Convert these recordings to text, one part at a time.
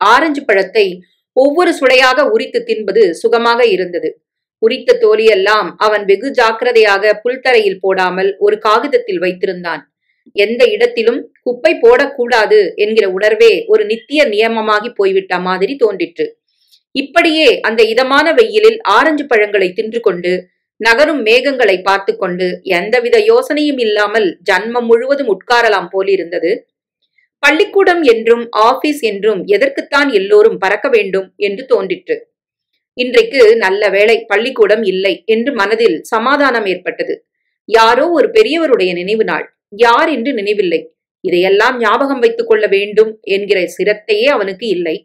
Orange பழத்தை ஒவ்வொரு சுளையாக உரித்து தின்பது சுகமாக இருந்தது. உரித்த தோலியெல்லாம் அவன் வெகு ஜாக்கிரதையாக புல்தரையில் போடாமல் ஒரு காகிதத்தில் வைத்திருந்தான். எந்த இடத்திலும் குப்பை போடக்கூடாது என்கிற உணர்வே ஒரு நித்திய நியமமாகி போய்விட்ட மாதிரி தோன்றிற்று. இப்படியே அந்த இதமான வெயிலில் ஆரஞ்சு பழங்களை தின்று கொண்டு நகரும் மேகங்களை பார்த்து கொண்டு எந்தவித யோசனையும் இல்லாமல் ஜன்மம் முழுவதும் உட்காரலாம் போலிருந்தது. பள்ளிக்கூடம் என்றும் ஆபீஸ் என்றும் எதற்குத்தான் எல்லோரும் பறக்க வேண்டும் என்று தோன்றிற்று. இன்றைக்கு நல்ல வேளை பள்ளிக்கூடம் இல்லை என்று மனதில் சமாதானம் ஏற்பட்டது. யாரோ ஒரு பெரியவருடைய நினைவு நாள், யார் என்று நினைவில்லை. இதையெல்லாம் ஞாபகம் வைத்துக் கொள்ள வேண்டும் என்கிற சிரத்தையே அவனுக்கு இல்லை.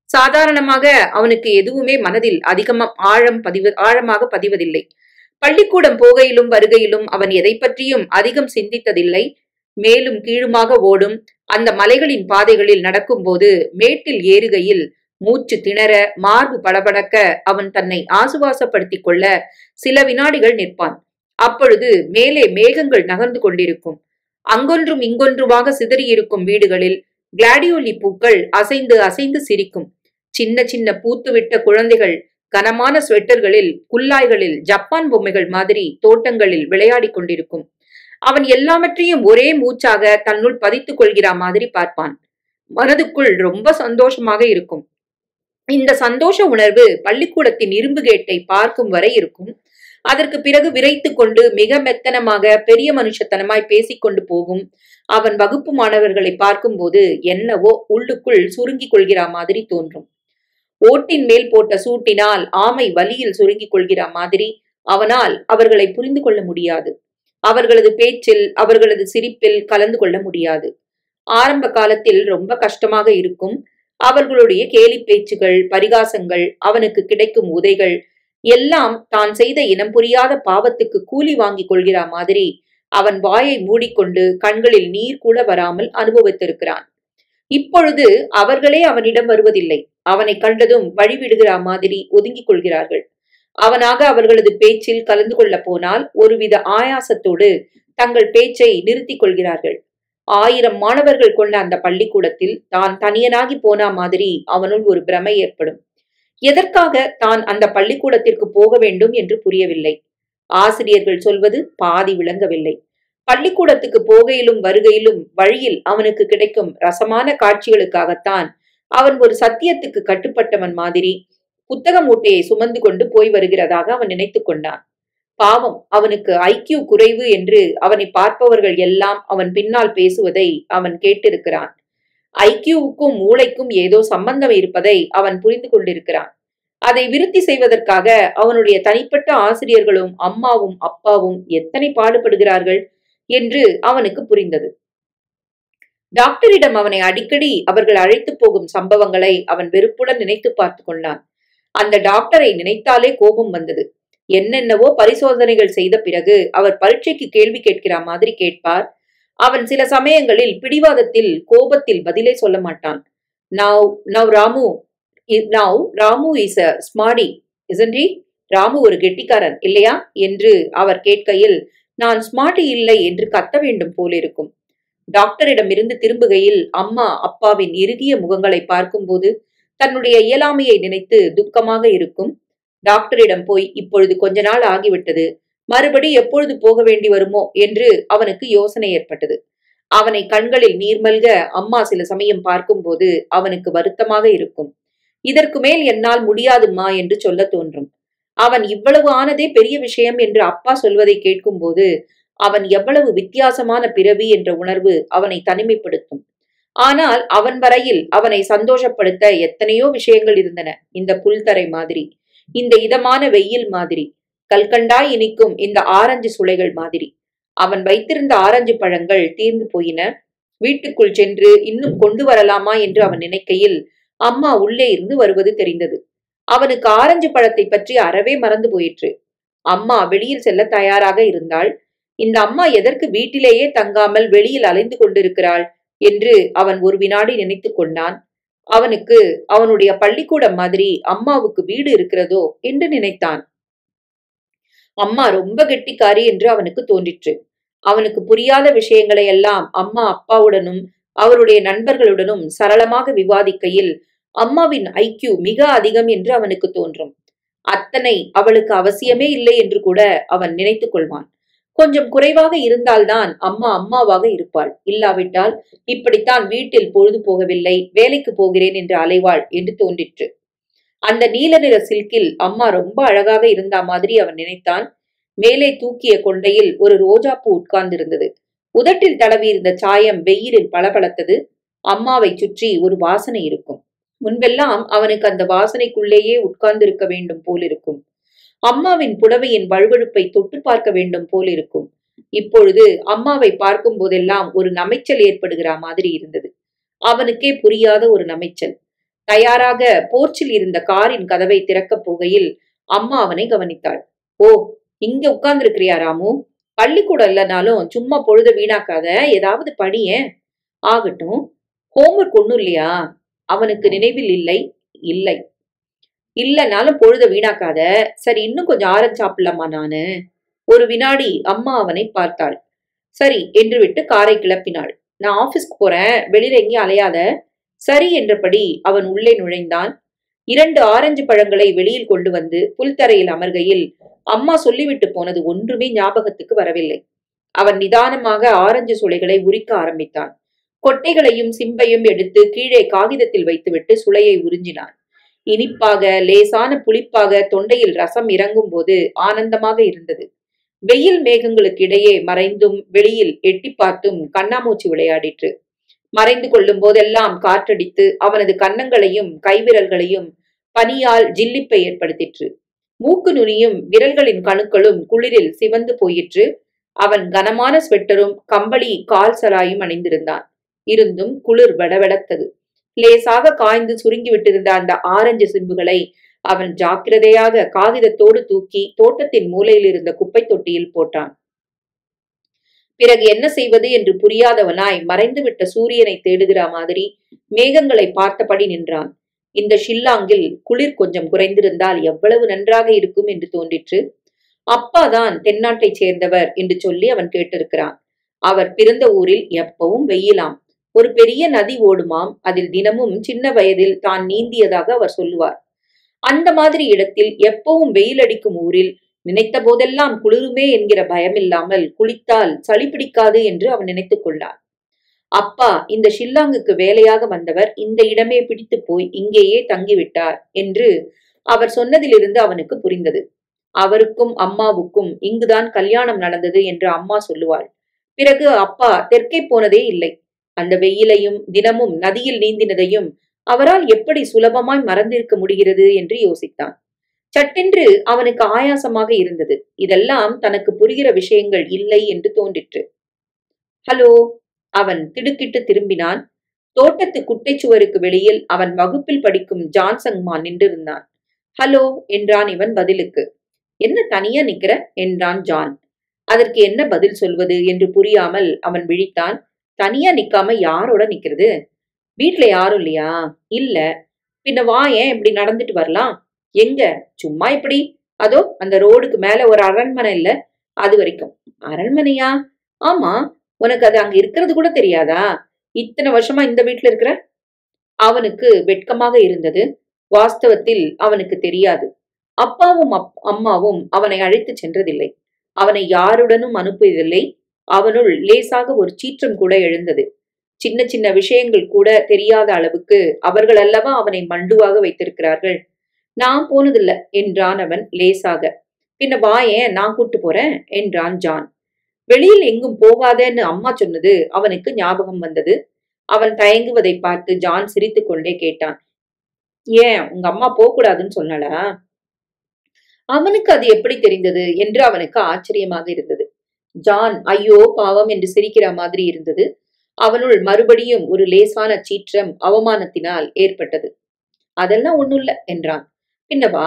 சாதாரணமாக அவனுக்கு எதுவுமே மனதில் ஆழமாக பதிவதில்லை. பள்ளிக்கூடம் போகையிலும் வருகையிலும் அவன் எதை பற்றியும் அதிகம் சிந்தித்ததில்லை. மேலும் கீழுமாக ஓடும் அந்த மலைகளின் பாதைகளில் நடக்கும்போது மேட்டில் ஏறுகையில் மூச்சு திணற மார்பு படபடக்க அவன் தன்னை ஆசுவாசப்படுத்திக் கொள்ள சில வினாடிகள் நிற்பான். அப்பொழுது மேலே மேகங்கள் நகர்ந்து கொண்டிருக்கும். அங்கொன்றும் இங்கொன்றுமாக சிதறியிருக்கும் வீடுகளில் கிளாடியோலி பூக்கள் அசைந்து அசைந்து சிரிக்கும். சின்ன சின்ன பூத்துவிட்ட குழந்தைகள் கனமான ஸ்வெட்டர்களில் குல்லாய்களில் ஜப்பான் பொம்மைகள் மாதிரி தோட்டங்களில் விளையாடி கொண்டிருக்கும். அவன் எல்லாவற்றையும் ஒரே மூச்சாக தன்னுள் பதித்துக் கொள்கிற மாதிரி பார்ப்பான். மனதுக்குள் ரொம்ப சந்தோஷமாக இருக்கும். இந்த சந்தோஷ உணர்வு பள்ளிக்கூடத்தின் இரும்பு கேட்டை பார்க்கும் வரை இருக்கும். அதற்கு பிறகு விரைத்து கொண்டு மிக மெத்தனமாக பெரிய மனுஷத்தனமாய் பேசிக்கொண்டு போகும். அவன் வகுப்பு மாணவர்களை பார்க்கும் போது என்னவோ உள்ளுக்குள் சுருங்கிக் கொள்கிற மாதிரி தோன்றும். ஓட்டின் மேல் போட்ட சூட்டினால் ஆமை வலியில் சுருங்கிக் கொள்கிற மாதிரி அவனால் அவர்களை புரிந்து கொள்ள முடியாது. அவர்களது பேச்சில் அவர்களது சிரிப்பில் கலந்து கொள்ள முடியாது. ஆரம்ப காலத்தில் ரொம்ப கஷ்டமாக இருக்கும். அவர்களுடைய கேலி பேச்சுகள், பரிகாசங்கள், அவனுக்கு கிடைக்கும் உதைகள் எல்லாம் தான் செய்த இனம் புரியாத பாவத்துக்கு கூலி வாங்கிக் கொள்கிற மாதிரி அவன் வாயை மூடிக்கொண்டு கண்களில் நீர் கூட வராமல் அனுபவித்திருக்கிறான். இப்பொழுது அவர்களே அவனிடம் வருவதில்லை. அவனை கண்டதும் வழிவிடுகிற மாதிரி ஒதுங்கிக் கொள்கிறார்கள். அவனாக அவர்களது பேச்சில் கலந்து கொள்ள போனால் ஒருவித ஆயாசத்தோடு தங்கள் பேச்சை நிறுத்திக் கொள்கிறார்கள். 1000 மாணவர்கள் கொண்ட அந்த பள்ளிக்கூடத்தில் தான் தனியனாகி போனா மாதிரி அவனுள் ஒரு பிரமை ஏற்படும். எதற்காக தான் அந்த பள்ளிக்கூடத்திற்கு போக வேண்டும் என்று புரியவில்லை. ஆசிரியர்கள் சொல்வது பாதி விளங்கவில்லை. பள்ளிக்கூடத்துக்கு போகையிலும் வருகையிலும் வழியில் அவனுக்கு கிடைக்கும் ரசமான காட்சிகளுக்காகத்தான் அவன் ஒரு சத்தியத்துக்கு கட்டுப்பட்டவன் மாதிரி புத்தக மூட்டையை சுமந்து கொண்டு போய் வருகிறதாக அவன் நினைத்து கொண்டான். பாவம், அவனுக்கு ஐக்கியூ குறைவு என்று அவனை பார்ப்பவர்கள் எல்லாம் அவன் பின்னால் பேசுவதை அவன் கேட்டிருக்கிறான். ஐக்கியூவுக்கும் மூளைக்கும் ஏதோ சம்பந்தம் இருப்பதை அவன் புரிந்து கொண்டிருக்கிறான். அதை விருத்தி செய்வதற்காக அவனுடைய தனிப்பட்ட ஆசிரியர்களும் அம்மாவும் அப்பாவும் எத்தனை பாடுபடுகிறார்கள் என்று அவனுக்கு புரிந்தது. டாக்டரிடம் அவனை அடிக்கடி அவர்கள் அழைத்து போகும் சம்பவங்களை அவன் வெறுப்புடன் நினைத்து பார்த்து கொண்டான். அந்த டாக்டரை நினைத்தாலே கோபம் வந்தது. என்னென்னவோ பரிசோதனைகள் செய்த பிறகு அவர் பரீட்சைக்கு கேள்வி கேட்கிற மாதிரி கேட்பார். அவன் சில சமயங்களில் பிடிவாதத்தில் கோபத்தில் பதிலே சொல்ல மாட்டான். Ramu is a smarty, isn't he? Ramu ஒரு கெட்டிக்காரன் இல்லையா என்று அவர் கேட்கையில் நான் ஸ்மார்ட்டி இல்லை என்று கத்த வேண்டும் போலிருக்கும். டாக்டரிடம் இருந்து திரும்புகையில் அம்மா அப்பாவின் இறுகிய முகங்களை பார்க்கும்போது தன்னுடைய இயலாமையை நினைத்து துக்கமாக இருக்கும். டாக்டரிடம் போய் இப்பொழுது கொஞ்ச நாள் ஆகிவிட்டது, மறுபடி எப்பொழுது போக வேண்டி வருமோ என்று அவனுக்கு யோசனை ஏற்பட்டது. அவனை கண்களில் நீர்மல்க அம்மா சில சமயம் பார்க்கும்போது அவனுக்கு வருத்தமாக இருக்கும். இதற்கு மேல் என்னால் முடியாதும்மா என்று சொல்ல தோன்றும். அவன் இவ்வளவு ஆனதே பெரிய விஷயம் என்று அப்பா சொல்வதை கேட்கும்போது அவன் எவ்வளவு வித்தியாசமான பிறவி என்ற உணர்வு அவனை தனிமைப்படுத்தும். ஆனால் அவன் வரையில் அவனை சந்தோஷப்படுத்த எத்தனையோ விஷயங்கள் இருந்தன. இந்த புல்தரை மாதிரி, இந்த இதமான வெயில் மாதிரி, கல்கண்டாய் இனிக்கும் இந்த ஆரஞ்சு சுளைகள் மாதிரி. அவன் வைத்திருந்த ஆரஞ்சு பழங்கள் தீர்ந்து போயின. வீட்டுக்குள் சென்று இன்னும் கொண்டு வரலாமா என்று அவன் நினைக்கையில் அம்மா உள்ளே இருந்து வருவது தெரிந்தது. அவனுக்கு ஆரஞ்சு பழத்தை பற்றி அறவே மறந்து போயிற்று. அம்மா வெளியில் செல்ல தயாராக இருந்தாள். இந்த அம்மா எதற்கு வீட்டிலேயே தங்காமல் வெளியில் அலைந்து கொண்டிருக்கிறாள் என்று அவன் ஒரு வினாடி நினைத்து கொண்டான். அவனுக்கு அவனுடைய பள்ளிக்கூடம் மாதிரி அம்மாவுக்கு வீடு இருக்கிறதோ என்று நினைத்தான். அம்மா ரொம்ப கெட்டிக்காரி என்று அவனுக்கு தோன்றிற்று. அவனுக்கு புரியாத விஷயங்களை எல்லாம் அம்மா அப்பாவுடனும் அவருடைய நண்பர்களுடனும் சரளமாக விவாதிக்கையில் அம்மாவின் ஐக்கியூ மிக அதிகம் என்று அவனுக்கு தோன்றும். அத்தனை அவளுக்கு அவசியமே இல்லை என்று கூட அவன் நினைத்துக் கொள்வான். கொஞ்சம் குறைவாக இருந்தால்தான் அம்மா அம்மாவாக இருப்பாள். இல்லாவிட்டால் இப்படித்தான் வீட்டில் பொழுது போகவில்லை, வேலைக்கு போகிறேன் என்று அலைவாள் என்று தோன்றிற்று. அந்த நீல நிற சில்கில் அம்மா ரொம்ப அழகாக இருந்தா மாதிரி அவன் நினைத்தான். மேலே தூக்கிய கொண்டையில் ஒரு ரோஜாப்பூ உட்கார்ந்திருந்தது. உதட்டில் தடவியிருந்த சாயம் வெயிலில் பளபளத்தது. அம்மாவை சுற்றி ஒரு வாசனை இருக்கும். முன்பெல்லாம் அவனுக்கு அந்த வாசனைக்குள்ளேயே உட்கார்ந்திருக்க வேண்டும் போலிருக்கும். அம்மாவின் புடவையின் வழுவழுப்பை தொட்டு பார்க்க வேண்டும் போலிருக்கும். இப்பொழுது அம்மாவை பார்க்கும் போதெல்லாம் ஒரு நமைச்சல் ஏற்படுகிற மாதிரி இருந்தது. அவனுக்கே புரியாத ஒரு நமைச்சல். தயாராக போர்ச்சில் இருந்த காரின் கதவை திறக்கப் போகையில் அம்மா அவனை கவனித்தாள். ஓ, இங்க உட்கார்ந்திருக்கிறியா ராமு? பள்ளிக்கூடம் இல்லைனாலும் சும்மா பொழுத வீணாக்காத, ஏதாவது படியேன். ஆகட்டும். ஹோம்ஒர்க் ஒண்ணும் இல்லையா? அவனுக்கு நினைவில் இல்லை. இல்லை இல்லைனாலும் பொழுத வீணாக்காத. சரி, இன்னும் கொஞ்சம் ஆரஞ்சு சாப்பிடலாமா நானு? ஒரு வினாடி அம்மா அவனை பார்த்தாள். சரி என்று விட்டு காரை கிளப்பினாள். நான் ஆபீஸ்க்கு போறேன், வெளியில எங்கேயும் அலையாத. சரி என்றபடி அவன் உள்ளே நுழைந்தான். 2 ஆரஞ்சு பழங்களை வெளியில் கொண்டு வந்து புல்தரையில் அமர்கையில் அம்மா சொல்லிவிட்டு போனது ஒன்றுமே ஞாபகத்துக்கு வரவில்லை. அவன் நிதானமாக ஆரஞ்சு சுளைகளை உரிக்க ஆரம்பித்தான். கொட்டைகளையும் சிம்பையும் எடுத்து கீழே காகிதத்தில் வைத்துவிட்டு சுளையை உறிஞ்சினான். இனிப்பாக, லேசான புளிப்பாக தொண்டையில் ரசம் இறங்கும் போது ஆனந்தமாக இருந்தது. வெயில் மேகங்களுக்கு இடையே மறைந்தும் வெளியில் எட்டி பார்த்தும் கண்ணாமூச்சி விளையாடிற்று. மறைந்து கொள்ளும் போதெல்லாம் காற்றடித்து அவனது கன்னங்களையும் கைவிரல்களையும் பனியால் ஜில்லிப்பை ஏற்படுத்திற்று. மூக்கு நுனியும் விரல்களின் கணுக்களும் குளிரில் சிவந்து போயிற்று. அவன் கனமான ஸ்வெட்டரும் கம்பளி கால் சலாயும் அணிந்திருந்தான். இருந்தும் குளிர் வெடவெடத்தது. லேசாக காய்ந்து சுருங்கி விட்டிருந்த அந்த ஆரஞ்சு சிம்புகளை அவன் ஜாக்கிரதையாக காகிதத்தோடு தூக்கி தோட்டத்தின் மூலையில் இருந்த குப்பை தொட்டியில் போட்டான். பிறகு என்ன செய்வது என்று புரியாதவனாய் மறைந்துவிட்ட சூரியனை தேடுகிற மாதிரி மேகங்களை பார்த்தபடி நின்றான். இந்த ஷில்லாங்கில் குளிர் கொஞ்சம் குறைந்திருந்தால் எவ்வளவு நன்றாக இருக்கும் என்று தோன்றிற்று. அப்பாதான் தென்னாட்டைச் சேர்ந்தவர் என்று சொல்லி அவன் கேட்டிருக்கிறான். அவர் பிறந்த ஊரில் எப்பவும் வெயிலாம். ஒரு பெரிய நதி ஓடுமாம். அதில் தினமும் சின்ன வயதில் தான் நீந்தியதாக அவர் சொல்லுவார். அந்த மாதிரி இடத்தில் எப்பவும் வெயில் அடிக்கும் ஊரில் நினைத்த போதெல்லாம் குளிருமே என்கிற பயமில்லாமல் குளித்தால் சளி பிடிக்காது என்று அவன் நினைத்துக் கொண்டான். அப்பா இந்த ஷில்லாங்குக்கு வேலையாக வந்தவர் இந்த இடமே பிடித்து போய் இங்கேயே தங்கிவிட்டார் என்று அவர் சொன்னதிலிருந்து அவனுக்கு புரிந்தது. அவருக்கும் அம்மாவுக்கும் இங்குதான் கல்யாணம் நடந்தது என்று அம்மா சொல்லுவாள். பிறகு அப்பா தெற்கே போனதே இல்லை. அந்த வெயிலையும் தினமும் நதியில் நீந்தினதையும் அவரால் எப்படி சுலபமாய் மறந்திருக்க முடிகிறது என்று யோசித்தான். சட்டென்று அவனுக்கு ஆயாசமாக இருந்தது. இதெல்லாம் தனக்கு புரிகிற விஷயங்கள் இல்லை என்று தோன்றிற்று. ஹலோ! அவன் திடுக்கிட்டு திரும்பினான். தோட்டத்து குட்டைச்சுவருக்கு வெளியில் அவன் வகுப்பில் படிக்கும் ஜான் சங்மான் நின்றிருந்தான். ஹலோ என்றான் இவன் பதிலுக்கு. என்ன தனியா நிக்கிற என்றான் ஜான். அதற்கு என்ன பதில் சொல்வது என்று புரியாமல் அவன் விழித்தான். தனியா நிக்காம யாரோட நிக்கிறது? வீட்டுல யாரும் இல்லையா? இல்ல. பின்ன வா, ஏன் இப்படி நடந்துட்டு வரலாம். எங்க? சும்மா இப்படி. அதோ அந்த ரோடுக்கு மேல ஒரு அரண்மனை இல்ல, அது வரைக்கும். அரண்மனையா? ஆமா. உனக்கு அது அங்க இருக்கிறது கூட தெரியாதா? இத்தனை வருஷமா இந்த வீட்டுல இருக்கிற? அவனுக்கு வெட்கமாக இருந்தது. வாஸ்தவத்தில் அவனுக்கு தெரியாது. அப்பாவும் அம்மாவும் அவனை அழைத்து சென்றதில்லை. அவனை யாருடனும் அனுப்பியதில்லை. அவனுள் லேசாக ஒரு சீற்றம் கூட எழுந்தது. சின்ன சின்ன விஷயங்கள் கூட தெரியாத அளவுக்கு அவர்கள் அல்லவா அவனை மண்டுவாக வைத்திருக்கிறார்கள். நான் போனதில்ல என்றான் அவன் லேசாக. பின்ன வா, ஏன் நான் கூட்டு போறேன் என்றான் ஜான். வெளியில் எங்கும் போகாதேன்னு அம்மா சொன்னது அவனுக்கு ஞாபகம் வந்தது. அவன் தயங்குவதை பார்த்து ஜான் சிரித்து கொண்டே கேட்டான். ஏன் உங்க அம்மா போகக்கூடாதுன்னு சொன்னாளா? அவனுக்கு அது எப்படி தெரிந்தது என்று அவனுக்கு ஆச்சரியமாக இருந்தது. ஜான் ஐயோ பாவம் என்று சிரிக்கிற மாதிரி இருந்தது. அவனுள் மறுபடியும் ஒரு லேசான சீற்றம் அவமானத்தினால் ஏற்பட்டது. அதெல்லாம் ஒண்ணும் இல்ல என்றான். பின்னவா?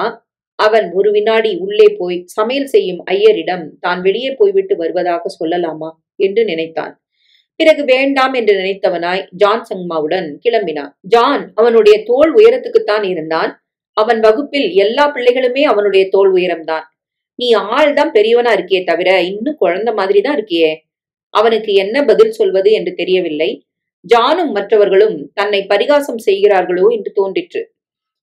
அவன் ஒரு வினாடி உள்ளே போய் சமையல் செய்யும் ஐயரிடம் தான் வெளியே போய்விட்டு வருவதாக சொல்லலாமா என்று நினைத்தான். பிறகு வேண்டாம் என்று நினைத்தவனாய் ஜான் சங்மாவுடன் கிளம்பினான். ஜான் அவனுடைய தோள் உயரத்துக்குத்தான் இருந்தான். அவன் வகுப்பில் எல்லா பிள்ளைகளுமே அவனுடைய தோள் உயரம்தான். நீ ஆள்தான் பெரியவனா இருக்கியே தவிர இன்னும் குழந்தை மாதிரி தான் இருக்கியே. அவனுக்கு என்ன பதில் சொல்வது என்று தெரியவில்லை. ஜானும் மற்றவர்களும் தன்னை பரிகாசம் செய்கிறார்களோ என்று தோன்றிற்று.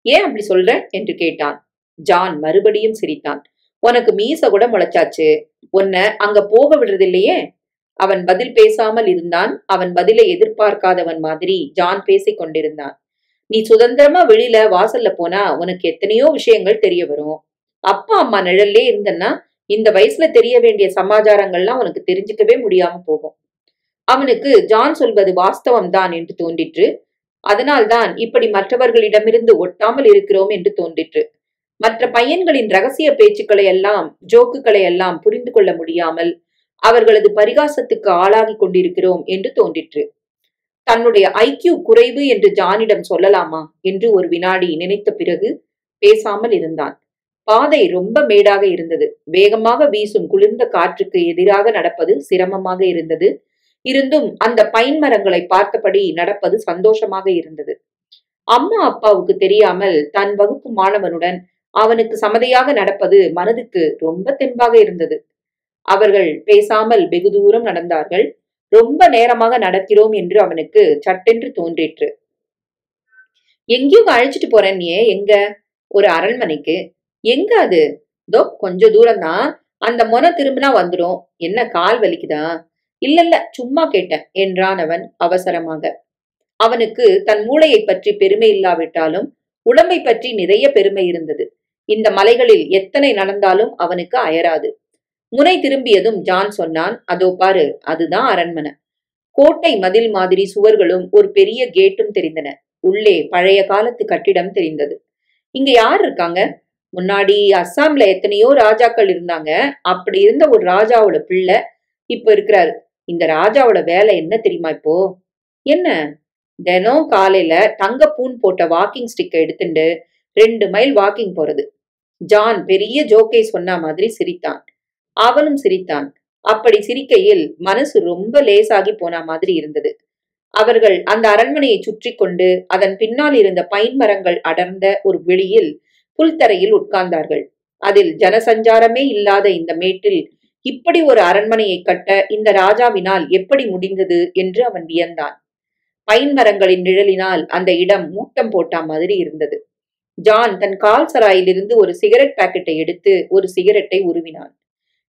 ஏன் அப்படி சொல்ற என்று கேட்டான். ஜான் மறுபடியும் சிரித்தான். உனக்கு மீச கூட முளைச்சாச்சு, உன்னை அங்க போக விடுறதில்லையே. அவன் பதில் பேசாமல் இருந்தான். அவன் பதிலை எதிர்பார்க்காதவன் மாதிரி ஜான் பேசிக் கொண்டிருந்தான். நீ சுதந்திரமா வெளியில வாசல்ல போனா உனக்கு எத்தனையோ விஷயங்கள் தெரிய வரும். அப்பா அம்மா நிழல்லே இருந்தன்னா இந்த வயசுல தெரிய வேண்டிய சமாச்சாரங்கள்லாம் உனக்கு தெரிஞ்சுக்கவே முடியாம போகும். அவனுக்கு ஜான் சொல்வது வாஸ்தவம் தான் என்று தோன்றிற்று. அதனால்தான் இப்படி மற்றவர்களிடமிருந்து ஒட்டாமல் இருக்கிறோம் என்று தோன்றிற்று. மற்ற பையன்களின் ரகசிய பேச்சுக்களை எல்லாம், ஜோக்குகளை எல்லாம் புரிந்து கொள்ள முடியாமல் அவர்களது பரிகாசத்துக்கு ஆளாகி கொண்டிருக்கிறோம் என்று தோன்றிற்று. தன்னுடைய ஐக்கியூ குறைவு என்று ஜானிடம் சொல்லலாமா என்று ஒரு வினாடி நினைத்த பிறகு பேசாமல் இருந்தான். பாதை ரொம்ப மேடாக இருந்தது. வேகமாக வீசும் குளிர்ந்த காற்றுக்கு எதிராக நடப்பது சிரமமாக இருந்தது. இருந்தும் அந்த பைன் மரங்களை பார்த்தபடி நடப்பது சந்தோஷமாக இருந்தது. அம்மா அப்பாவுக்கு தெரியாமல் தன் வகுப்பு மாணவனுடன் அவனுக்கு சமதையாக நடப்பது மனதுக்கு ரொம்ப தெம்பாக இருந்தது. அவர்கள் பேசாமல் வெகு தூரம் நடந்தார்கள். ரொம்ப நேரமாக நடக்கிறோம் என்று அவனுக்கு சட்டென்று தோன்றிற்று. எங்கேயும் அழைச்சிட்டு போறேன் நீ? எங்க? ஒரு அரண்மனைக்கு. எங்க அது? தோ கொஞ்ச தூரம்தான். அந்த மொன திரும்பினா வந்துடும். என்ன கால் வலிக்குதா? இல்ல சும்மா கேட்டேன் என்றான் அவன் அவசரமாக. அவனுக்கு தன் மூளையை பற்றி பெருமை இல்லாவிட்டாலும் உடம்பை பற்றி நிறைய பெருமை இருந்தது. இந்த மலைகளில் எத்தனை நடந்தாலும் அவனுக்கு அயராது. முனை திரும்பியதும் ஜான் சொன்னான், அதோ பாரு, அதுதான் அரண்மனை. கோட்டை மதில் மாதிரி சுவர்களும் ஒரு பெரிய கேட்டும் தெரிந்தன. உள்ளே பழைய காலத்து கட்டிடம் தெரிந்தது. இங்க யார் இருக்காங்க? முன்னாடி அஸ்ஸாம்ல எத்தனையோ ராஜாக்கள் இருந்தாங்க. அப்படி இருந்த ஒரு ராஜாவோட பிள்ளை இப்ப இருக்கிறாரு. இந்த ராஜாவோட வேலை என்ன தெரியுமா இப்போ? என்ன? தினம் காலையில தங்க பூன் போட்ட வாக்கிங் ஸ்டிக்கை எடுத்துட்டு 2 மைல் வாக்கிங் போறது. ஜான் பெரிய ஜோக்கை சொன்ன மாதிரி சிரித்தான். அவனும் சிரித்தான். அப்படி சிரிக்கையில் மனசு ரொம்ப லேசாகி போன மாதிரி இருந்தது. அவர்கள் அந்த அரண்மனையை சுற்றி கொண்டு அதன் பின்னால் இருந்த பைன் மரங்கள் அடர்ந்த ஒரு வெளியில் புல்தரையில் உட்கார்ந்தார்கள். அதில் ஜனசஞ்சாரமே இல்லாத இந்த மேட்டில் இப்படி ஒரு அரண்மனையை கட்ட இந்த ராஜாவினால் எப்படி முடிந்தது என்று அவன் வியந்தான். பைன் மரங்களின் நிழலினால் அந்த இடம் மூட்டம் போட்டா மாதிரி இருந்தது. ஜான் தன் கால் சராயிலிருந்து ஒரு சிகரெட் பாக்கெட்டை எடுத்து ஒரு சிகரெட்டை உருவினான்.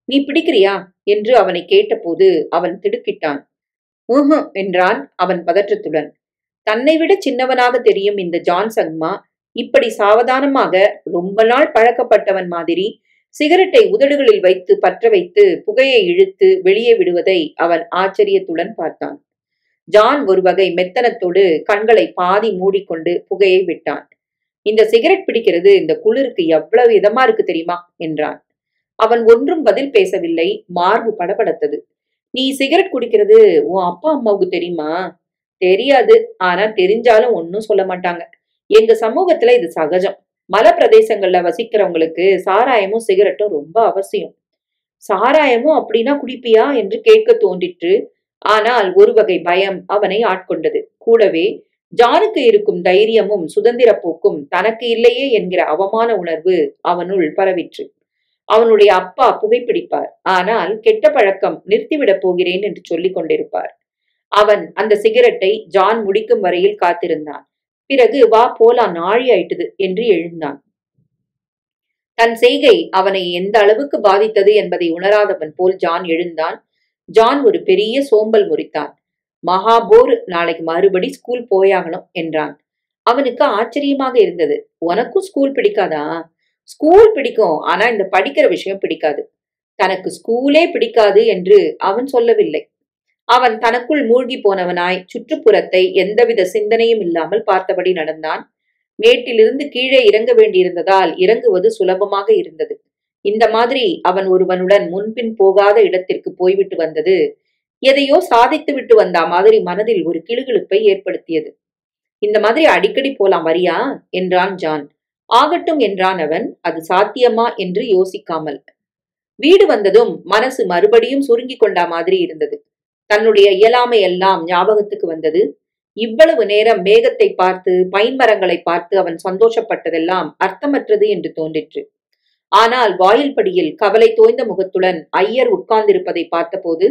நீ பிடிக்கிறியா என்று அவனை கேட்டபோது அவன் திடுக்கிட்டான். என்றான் அவன் பதற்றத்துடன். தன்னை விட சின்னவனாக தெரியும் இந்த ஜான் சங்மா இப்படி சாவதானமாக ரொம்ப நாள் பழக்கப்பட்டவன் மாதிரி சிகரெட்டை உதடுகளில் வைத்து பற்ற வைத்து புகையை இழுத்து வெளியே விடுவதை அவன் ஆச்சரியத்துடன் பார்த்தான். ஜான் ஒரு வகை மெத்தனத்தோடு கண்களை பாதி மூடிக்கொண்டு புகையை விட்டான். இந்த சிகரெட் பிடிக்கிறது இந்த குளிருக்கு எவ்வளவு இதமா இருக்கு தெரியுமா என்றான். அவன் ஒன்றும் பதில் பேசவில்லை. மார்பு படபடத்தது. நீ சிகரெட் குடிக்கிறது உன் அப்பா அம்மாவுக்கு தெரியுமா? தெரியாது. ஆனா தெரிஞ்சாலும் ஒன்னும் சொல்ல மாட்டாங்க. எங்க சமூகத்துல இது சகஜம். மலை பிரதேசங்கள்ல வசிக்கிறவங்களுக்கு சாராயமும் சிகரெட்டும் ரொம்ப அவசியம். சாராயமும் அப்படின்னா குடிப்பியா என்று கேட்க தோன்றிற்று. ஆனால் ஒரு வகை பயம் அவனை ஆட்கொண்டது. கூடவே ஜானுக்கு இருக்கும் தைரியமும் சுதந்திர போக்கும் தனக்கு இல்லையே என்கிற அவமான உணர்வு அவனுள் பரவிற்று. அவனுடைய அப்பா புகைப்பிடிப்பார். ஆனால் கெட்ட பழக்கம் நிறுத்திவிடப் போகிறேன் என்று சொல்லிக் கொண்டிருப்பார். அவன் அந்த சிகரெட்டை ஜான் முடிக்கும் வரையில் காத்திருந்தான். பிறகு வா போலாம், நாழி ஆயிட்டுது என்று எழுந்தான். தன் செய்கை அவனை எந்த அளவுக்கு பாதித்தது என்பதை உணராதவன் போல் ஜான் எழுந்தான். ஜான் ஒரு பெரிய சோம்பல் முறித்தான். மகாபோர், நாளைக்கு மறுபடி ஸ்கூல் போயாகணும் என்றான். அவனுக்கு ஆச்சரியமாக இருந்தது. உனக்கும் ஸ்கூல் பிடிக்காதா? ஸ்கூல் பிடிக்கும், ஆனா இந்த படிக்கிற விஷயம் பிடிக்காது. தனக்கு ஸ்கூலே பிடிக்காது என்று அவன் சொல்லவில்லை. அவன் தனக்குள் மூழ்கி போனவனாய் சுற்றுப்புறத்தை எந்தவித சிந்தனையும் இல்லாமல் பார்த்தபடி நடந்தான். மேட்டிலிருந்து கீழே இறங்க வேண்டியிருந்ததால் இறங்குவது சுலபமாக இருந்தது. இந்த மாதிரி அவன் ஒருவனுடன் முன்பின் போகாத இடத்திற்கு போய்விட்டு வந்தது எதையோ சாதித்து விட்டு வந்தா மாதிரி மனதில் ஒரு கிளுகிளுப்பை ஏற்படுத்தியது. இந்த மாதிரி அடிக்கடி போலாம், வரியா என்றான் ஜான். ஆகட்டும் என்றான் அவன். அது சாத்தியமா என்று யோசிக்காமல். வீடு வந்ததும் மனசு மறுபடியும் சுருங்கி கொண்டா மாதிரி இருந்தது. தன்னுடைய இயலாமை எல்லாம் ஞாபகத்துக்கு வந்தது. இவ்வளவு நேரம் மேகத்தை பார்த்து பைன் மரங்களை பார்த்து அவன் சந்தோஷப்பட்டதெல்லாம் அர்த்தமற்றது என்று தோன்றிற்று. ஆனால் வாயில்படியில் கவலை தோய்ந்த முகத்துடன் ஐயர் உட்கார்ந்திருப்பதை பார்த்தபோது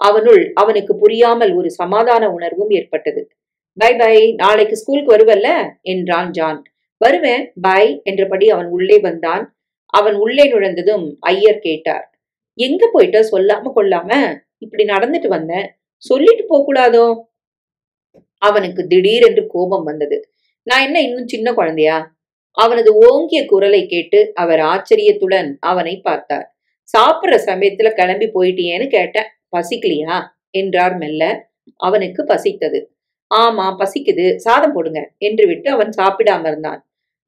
அவனுள் அவனுக்கு புரியாமல் ஒரு சமாதான உணர்வும் ஏற்பட்டது. பை பை, நாளைக்கு ஸ்கூலுக்கு வருவல்ல என்றான் ஜான். வருவேன் பை என்றபடி அவன் உள்ளே வந்தான். அவன் உள்ளே நுழைந்ததும் ஐயர் கேட்டார், எங்க போயிட்ட சொல்லாம கொள்ளாம? இப்படி நடந்துட்டு வந்தேன், சொல்லிட்டு போக கூடாதோ? அவனுக்கு திடீரென்று கோபம் வந்தது. நான் என்ன இன்னும் சின்ன குழந்தையா? அவனது ஓங்கிய குரலை கேட்டு அவர் ஆச்சரியத்துடன் அவனை பார்த்தார். சாப்பிடுற சமயத்துல கிளம்பி போயிட்டியேன்னு கேட்டேன். பசிக்கலையா என்றார் மெல்ல. அவனுக்கு பசித்தது. ஆமா பசிக்குது, சாதம் போடுங்க என்று விட்டு அவன் சாப்பிடாம இருந்தான்.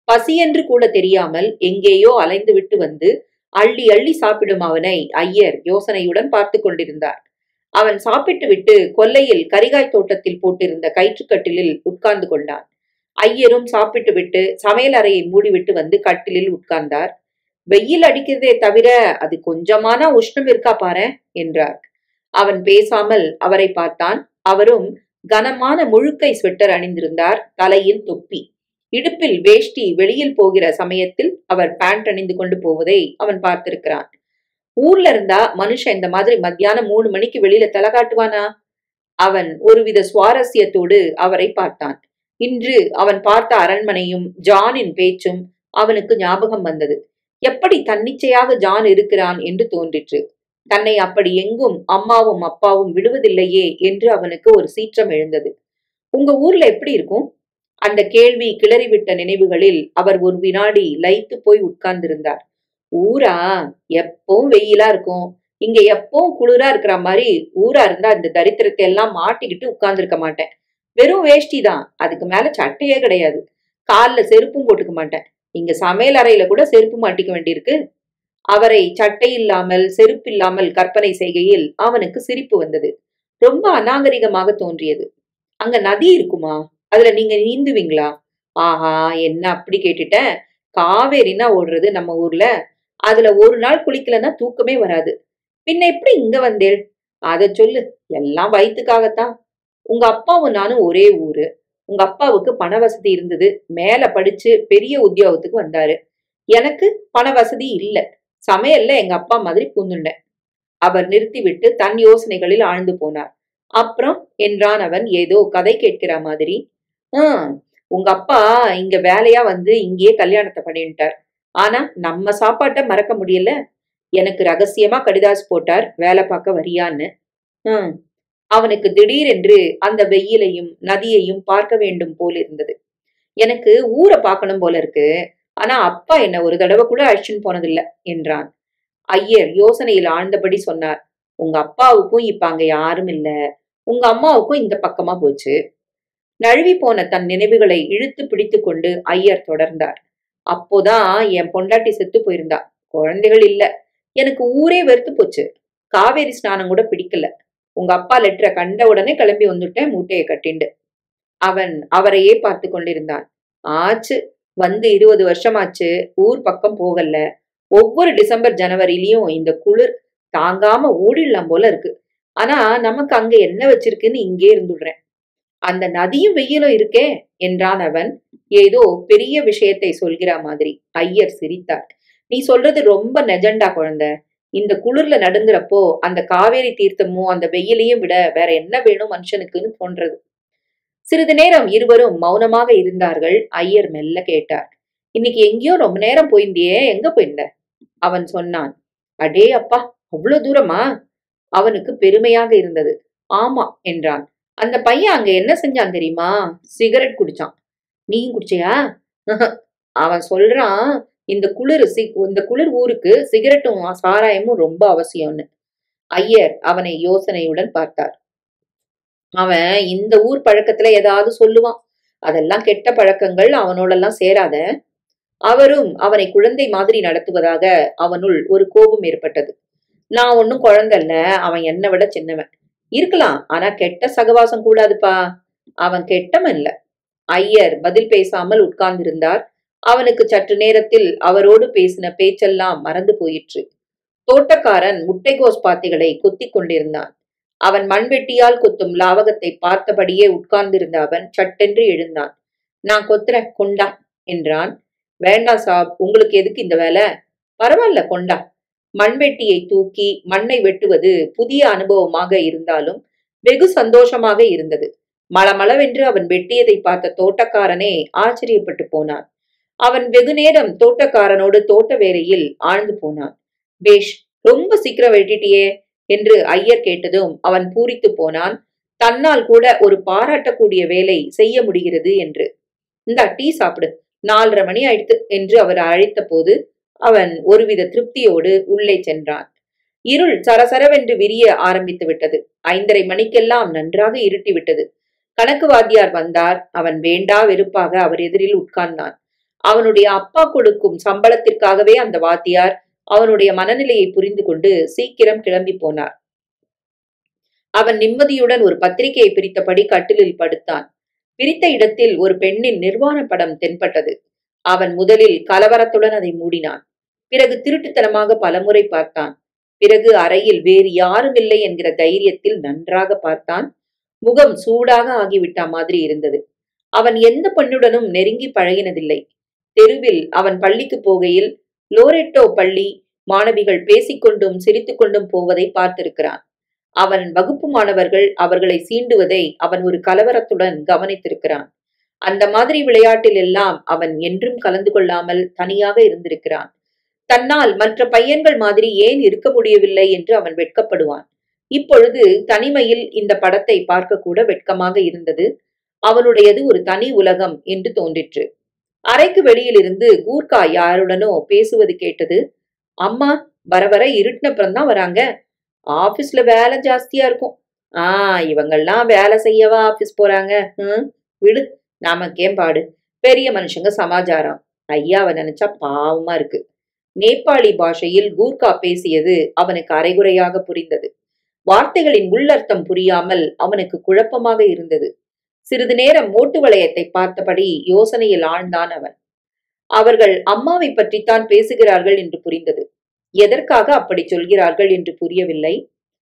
பசி என்று கூட தெரியாமல் எங்கேயோ அலைந்து விட்டு வந்து அள்ளி அள்ளி சாப்பிடும் அவனை ஐயர் யோசனையுடன் பார்த்து கொண்டிருந்தார். அவன் சாப்பிட்டு விட்டு கொல்லையில் கரிகாய் தோட்டத்தில் போட்டிருந்த கயிற்றுக்கட்டிலில் உட்கார்ந்து கொண்டான். ஐயரும் சாப்பிட்டு விட்டு சமையல் அறையை மூடிவிட்டு வந்து கட்டிலில் உட்கார்ந்தார். வெயில் அடிக்கிறதே தவிர அது கொஞ்சமான உஷ்ணம் இருக்கா பாரு என்றார். அவன் பேசாமல் அவரை பார்த்தான். அவரும் கனமான முழுக்கை ஸ்வெட்டர் அணிந்திருந்தார். தலையில் தொப்பி, இடுப்பில் வேஷ்டி. வெளியில் போகிற சமயத்தில் அவர் பேண்ட் அணிந்து கொண்டு போவதை அவன் பார்த்திருக்கிறான். ஊர்ல இருந்தா மனுஷன் இந்த மாதிரி மத்தியானம் 3 மணிக்கு வெளியில தலை காட்டுவானா? அவன் ஒருவித சுவாரஸ்யத்தோடு அவரை பார்த்தான். இன்று அவன் பார்த்த அரண்மனையும் ஜானின் பேச்சும் அவனுக்கு ஞாபகம் வந்தது. எப்படி தன்னிச்சையாக ஜான் இருக்கிறான் என்று தோன்றிற்று. தன்னை அப்படி எங்கும் அம்மாவும் அப்பாவும் விடுவதில்லையே என்று அவனுக்கு ஒரு சீற்றம் எழுந்தது. உங்க ஊர்ல எப்படி இருக்கும்? அந்த கேள்வி கிளறிவிட்ட நினைவுகளில் அவர் ஒரு வினாடி லயித்து போய் உட்கார்ந்திருந்தார். ஊரா? எப்பவும் வெயிலா இருக்கும். இங்க எப்பவும் குளிரா இருக்கிற மாதிரி. ஊரா இருந்தா இந்த தரித்திரத்தை எல்லாம் மாட்டிக்கிட்டு உட்கார்ந்துருக்க மாட்டேன். வெறும் வேஷ்டி தான், அதுக்கு மேல சட்டையே கிடையாது. கால்ல செருப்பும் போட்டுக்க மாட்டேன். இங்க சமையல் அறையில கூட செருப்பு மாட்டிக்க வேண்டியிருக்கு. அவரை சட்டை இல்லாமல் செருப்பில்லாமல் கற்பனை செய்கையில் அவனுக்கு சிரிப்பு வந்தது. ரொம்ப அநாகரிகமாக தோன்றியது. அங்க நதி இருக்குமா? அதுல நீங்க நீந்துவீங்களா? ஆஹா, என்ன அப்படி கேட்டுட்டேன். காவேரினா ஓடுறது நம்ம ஊர்ல. அதுல ஒரு நாள் குளிக்கலன்னா தூக்கமே வராது. பின்ன எப்படி இங்க வந்தேள்? அத சொல்லு. எல்லாம் வயிற்றுக்காகத்தான். உங்க அப்பாவும் நானும் ஒரே ஊரு. உங்க அப்பாவுக்கு பண வசதி இருந்தது. மேல படிச்சு பெரிய உத்தியோகத்துக்கு வந்தாரு. எனக்கு பண வசதி இல்ல. சமையல்ல எங்க அப்பா மாதிரி பூந்துண்டேன். அவர் நிறுத்திவிட்டு தன் யோசனைகளில் ஆழ்ந்து போனார். அப்புறம் என்றான் அவன் ஏதோ கதை கேட்கிற மாதிரி. உங்க அப்பா இங்க வேலையா வந்து இங்கேயே கல்யாணத்தை பண்ணிட்டார். ஆனா நம்ம சாப்பாட்டை மறக்க முடியல. எனக்கு ரகசியமா கடிதாசு போட்டார், வேலை பார்க்க வரியான்னு. அவனுக்கு திடீரென்று அந்த வெயிலையும் நதியையும் பார்க்க வேண்டும் போல் இருந்தது. எனக்கு ஊரை பார்க்கணும் போல இருக்கு. ஆனா அப்பா என்ன ஒரு தடவை கூட அழைச்சுன்னு போனதில்லை என்றான். ஐயர் யோசனையில் ஆழ்ந்தபடி சொன்னார். உங்க அப்பாவுக்கும் இப்ப அங்க யாரும் இல்ல. உங்க அம்மாவுக்கும் இந்த பக்கமா போச்சு. நழுவி போன தன் நினைவுகளை இழுத்து பிடித்து கொண்டு ஐயர் தொடர்ந்தார். அப்போதான் என் பொண்டாட்டி செத்து போயிருந்தா. குழந்தைகள் இல்ல. எனக்கு ஊரே வெறுத்து போச்சு. காவேரி ஸ்நானம் கூட பிடிக்கல. உங்க அப்பா லெட்டரை கண்ட உடனே கிளம்பி வந்துட்டேன் மூட்டையை கட்டிண்டு. அவன் அவரையே பார்த்து கொண்டிருந்தான். ஆச்சு, வந்து 20 வருஷமாச்சு. ஊர் பக்கம் போகல. ஒவ்வொரு டிசம்பர் ஜனவரியிலயும் இந்த குளிர் தாங்காம ஓடிடலாம் போல இருக்கு. ஆனா நமக்கு அங்க என்ன வச்சிருக்குன்னு இங்கே இருந்துடுறேன். அந்த நதியும் வெயிலும் இருக்கே என்றான் அவன் ஏதோ பெரிய விஷயத்தை சொல்கிற மாதிரி. ஐயர் சிரித்தார். நீ சொல்றது ரொம்ப நெஜண்டா குழந்தை. இந்த குளிர்ல நடுங்குறப்போ அந்த காவேரி தீர்த்தமும் அந்த வெயிலையும் விட வேற என்ன வேணும் மனுஷனுக்குன்னு தோன்றது. சிறிது நேரம் இருவரும் மௌனமாக இருந்தார்கள். ஐயர் மெல்ல கேட்டார். இன்னைக்கு எங்கேயோ ரொம்ப நேரம் போயிருந்தியே, எங்க போயிருந்த? அவன் சொன்னான். அடே அப்பா, அவ்வளவு தூரமா? அவனுக்கு பெருமையாக இருந்தது. ஆமா என்றான். அந்த பையன் அங்க என்ன செஞ்சான் தெரியுமா? சிகரெட் குடிச்சான். நீயும் குடிச்சியா? அவன் சொல்றான், இந்த குளிர் ஊருக்கு சிகரெட்டும் சாராயமும் ரொம்ப அவசியம்னு. ஐயர் அவனை யோசனையுடன் பார்த்தார். அவன் இந்த ஊர் பழக்கத்துல ஏதாவது சொல்லுவான். அதெல்லாம் கெட்ட பழக்கங்கள், அவனோடெல்லாம் சேராத. அவரும் அவனை குழந்தை மாதிரி நடத்துவதாக அவனுள் ஒரு கோபம் ஏற்பட்டது. நான் ஒன்னும் குழந்தைல்ல, அவன் என்னை விட சின்னவன். இருக்கலாம், ஆனா கெட்ட சகவாசம் கூடாதுப்பா. அவன் கெட்டவன் இல்ல. ஐயர் பதில் பேசாமல் உட்கார்ந்திருந்தார். அவனுக்கு சற்று நேரத்தில் அவரோடு பேசின பேச்செல்லாம் மறந்து போயிற்று. தோட்டக்காரன் முட்டைகோஸ் பாத்திகளை கொத்திக் கொண்டிருந்தான். அவன் மண்வெட்டியால் கொத்தும் லாவகத்தை பார்த்தபடியே உட்கார்ந்திருந்த அவன் சட்டென்று எழுந்தான். நான் கொத்துறேன், கொண்டா என்றான். வேண்டாம் சாப், உங்களுக்கு எதுக்கு இந்த வேலை? பரவாயில்ல, கொண்டா. மண்வெட்டியை தூக்கி மண்ணை வெட்டுவது புதிய அனுபவமாக இருந்தாலும் வெகு சந்தோஷமாக இருந்தது. மளமளவென்று அவன் வெட்டியதை பார்த்த தோட்டக்காரனே ஆச்சரியப்பட்டு போனான். அவன் வெகு நேரம் தோட்டக்காரனோடு தோட்ட வேலையில் ஆழ்ந்து போனான். பேஷ், ரொம்ப சீக்கிரம் வெட்டிட்டியே என்று ஐயர் கேட்டதும் அவன் பூரித்து போனான். தன்னால் கூட ஒரு பாராட்டக்கூடிய வேலை செய்ய முடிகிறது என்று. இந்தா டீ சாப்பிடு, 4:30 மணி ஆயிடுத்து என்று அவர் அழைத்த போது அவன் ஒருவித திருப்தியோடு உள்ளே சென்றான். இருள் சரசரவென்று விரிய ஆரம்பித்து விட்டது. 5:30 மணிக்கெல்லாம் நன்றாக இருட்டி விட்டது. கணக்கு வாத்தியார் வந்தார். அவன் வேண்டா வெறுப்பாக அவர் எதிரில் உட்கார்ந்தான். அவனுடைய அப்பா கொடுக்கும் சம்பளத்திற்காகவே அந்த வாத்தியார் அவனுடைய மனநிலையை புரிந்து கொண்டு சீக்கிரம் கிளம்பி போனார். அவன் நிம்மதியுடன் ஒரு பத்திரிகையை பிரித்தபடி கட்டிலில் படுத்தான். பிரித்த இடத்தில் ஒரு பெண்ணின் நிர்வாண படம் தென்பட்டது. அவன் முதலில் கலவரத்துடன் அதை மூடினான். பிறகு திருட்டுத்தனமாக பலமுறை பார்த்தான். பிறகு அறையில் வேறு யாரும் இல்லை என்கிற தைரியத்தில் நன்றாக பார்த்தான். முகம் சூடாக ஆகிவிட்ட மாதிரி இருந்தது. அவன் எந்த பெண்ணுடனும் நெருங்கி பழகினதில்லை. தெருவில் அவன் பள்ளிக்கு போகையில் லோரெட்டோ பள்ளி மாணவிகள் பேசிக்கொண்டும் சிரித்துக்கொண்டும் போவதை பார்த்திருக்கிறான். அவன் வகுப்பு மாணவர்கள் அவர்களை சீண்டுவதை அவன் ஒரு கலவரத்துடன் கவனித்திருக்கிறான். அந்த மாதிரி விளையாட்டில் எல்லாம் அவன் என்றும் கலந்து கொள்ளாமல் தனியாக இருந்திருக்கிறான். தன்னால் மற்ற பையன்கள் மாதிரி ஏன் இருக்க முடியவில்லை என்று அவன் வெட்கப்படுவான். இப்பொழுது தனிமையில் இந்த படத்தை பார்க்க கூட வெட்கமாக இருந்தது. அவனுடையது ஒரு தனி உலகம் என்று தோன்றிற்று. அறைக்கு வெளியிலிருந்து கூர்க்கா யாருடனோ பேசுவது கேட்டது. அம்மா, வர வர இருட்டினப்புறம்தான் வராங்க. ஆபீஸ்ல வேலை ஜாஸ்தியா இருக்கும். இவங்கெல்லாம் வேலை செய்யவா ஆபீஸ் போறாங்க? விடு, நமக்கேன் பாடு. பெரிய மனுஷங்க சமாச்சாரம். ஐயாவை நினைச்சா பாவமா இருக்கு. நேபாளி பாஷையில் கூர்க்கா பேசியது அவனுக்கு அரைகுறையாக புரிந்தது. வார்த்தைகளின் உள்ளர்த்தம் புரியாமல் அவனுக்கு குழப்பமாக இருந்தது. சிறிது நேரம் ஓட்டு வளையத்தை பார்த்தபடி யோசனையில் ஆழ்ந்தான் அவன். அவர்கள் அம்மாவை பற்றித்தான் பேசுகிறார்கள் என்று புரிந்தது. எதற்காக அப்படி சொல்கிறார்கள் என்று புரியவில்லை.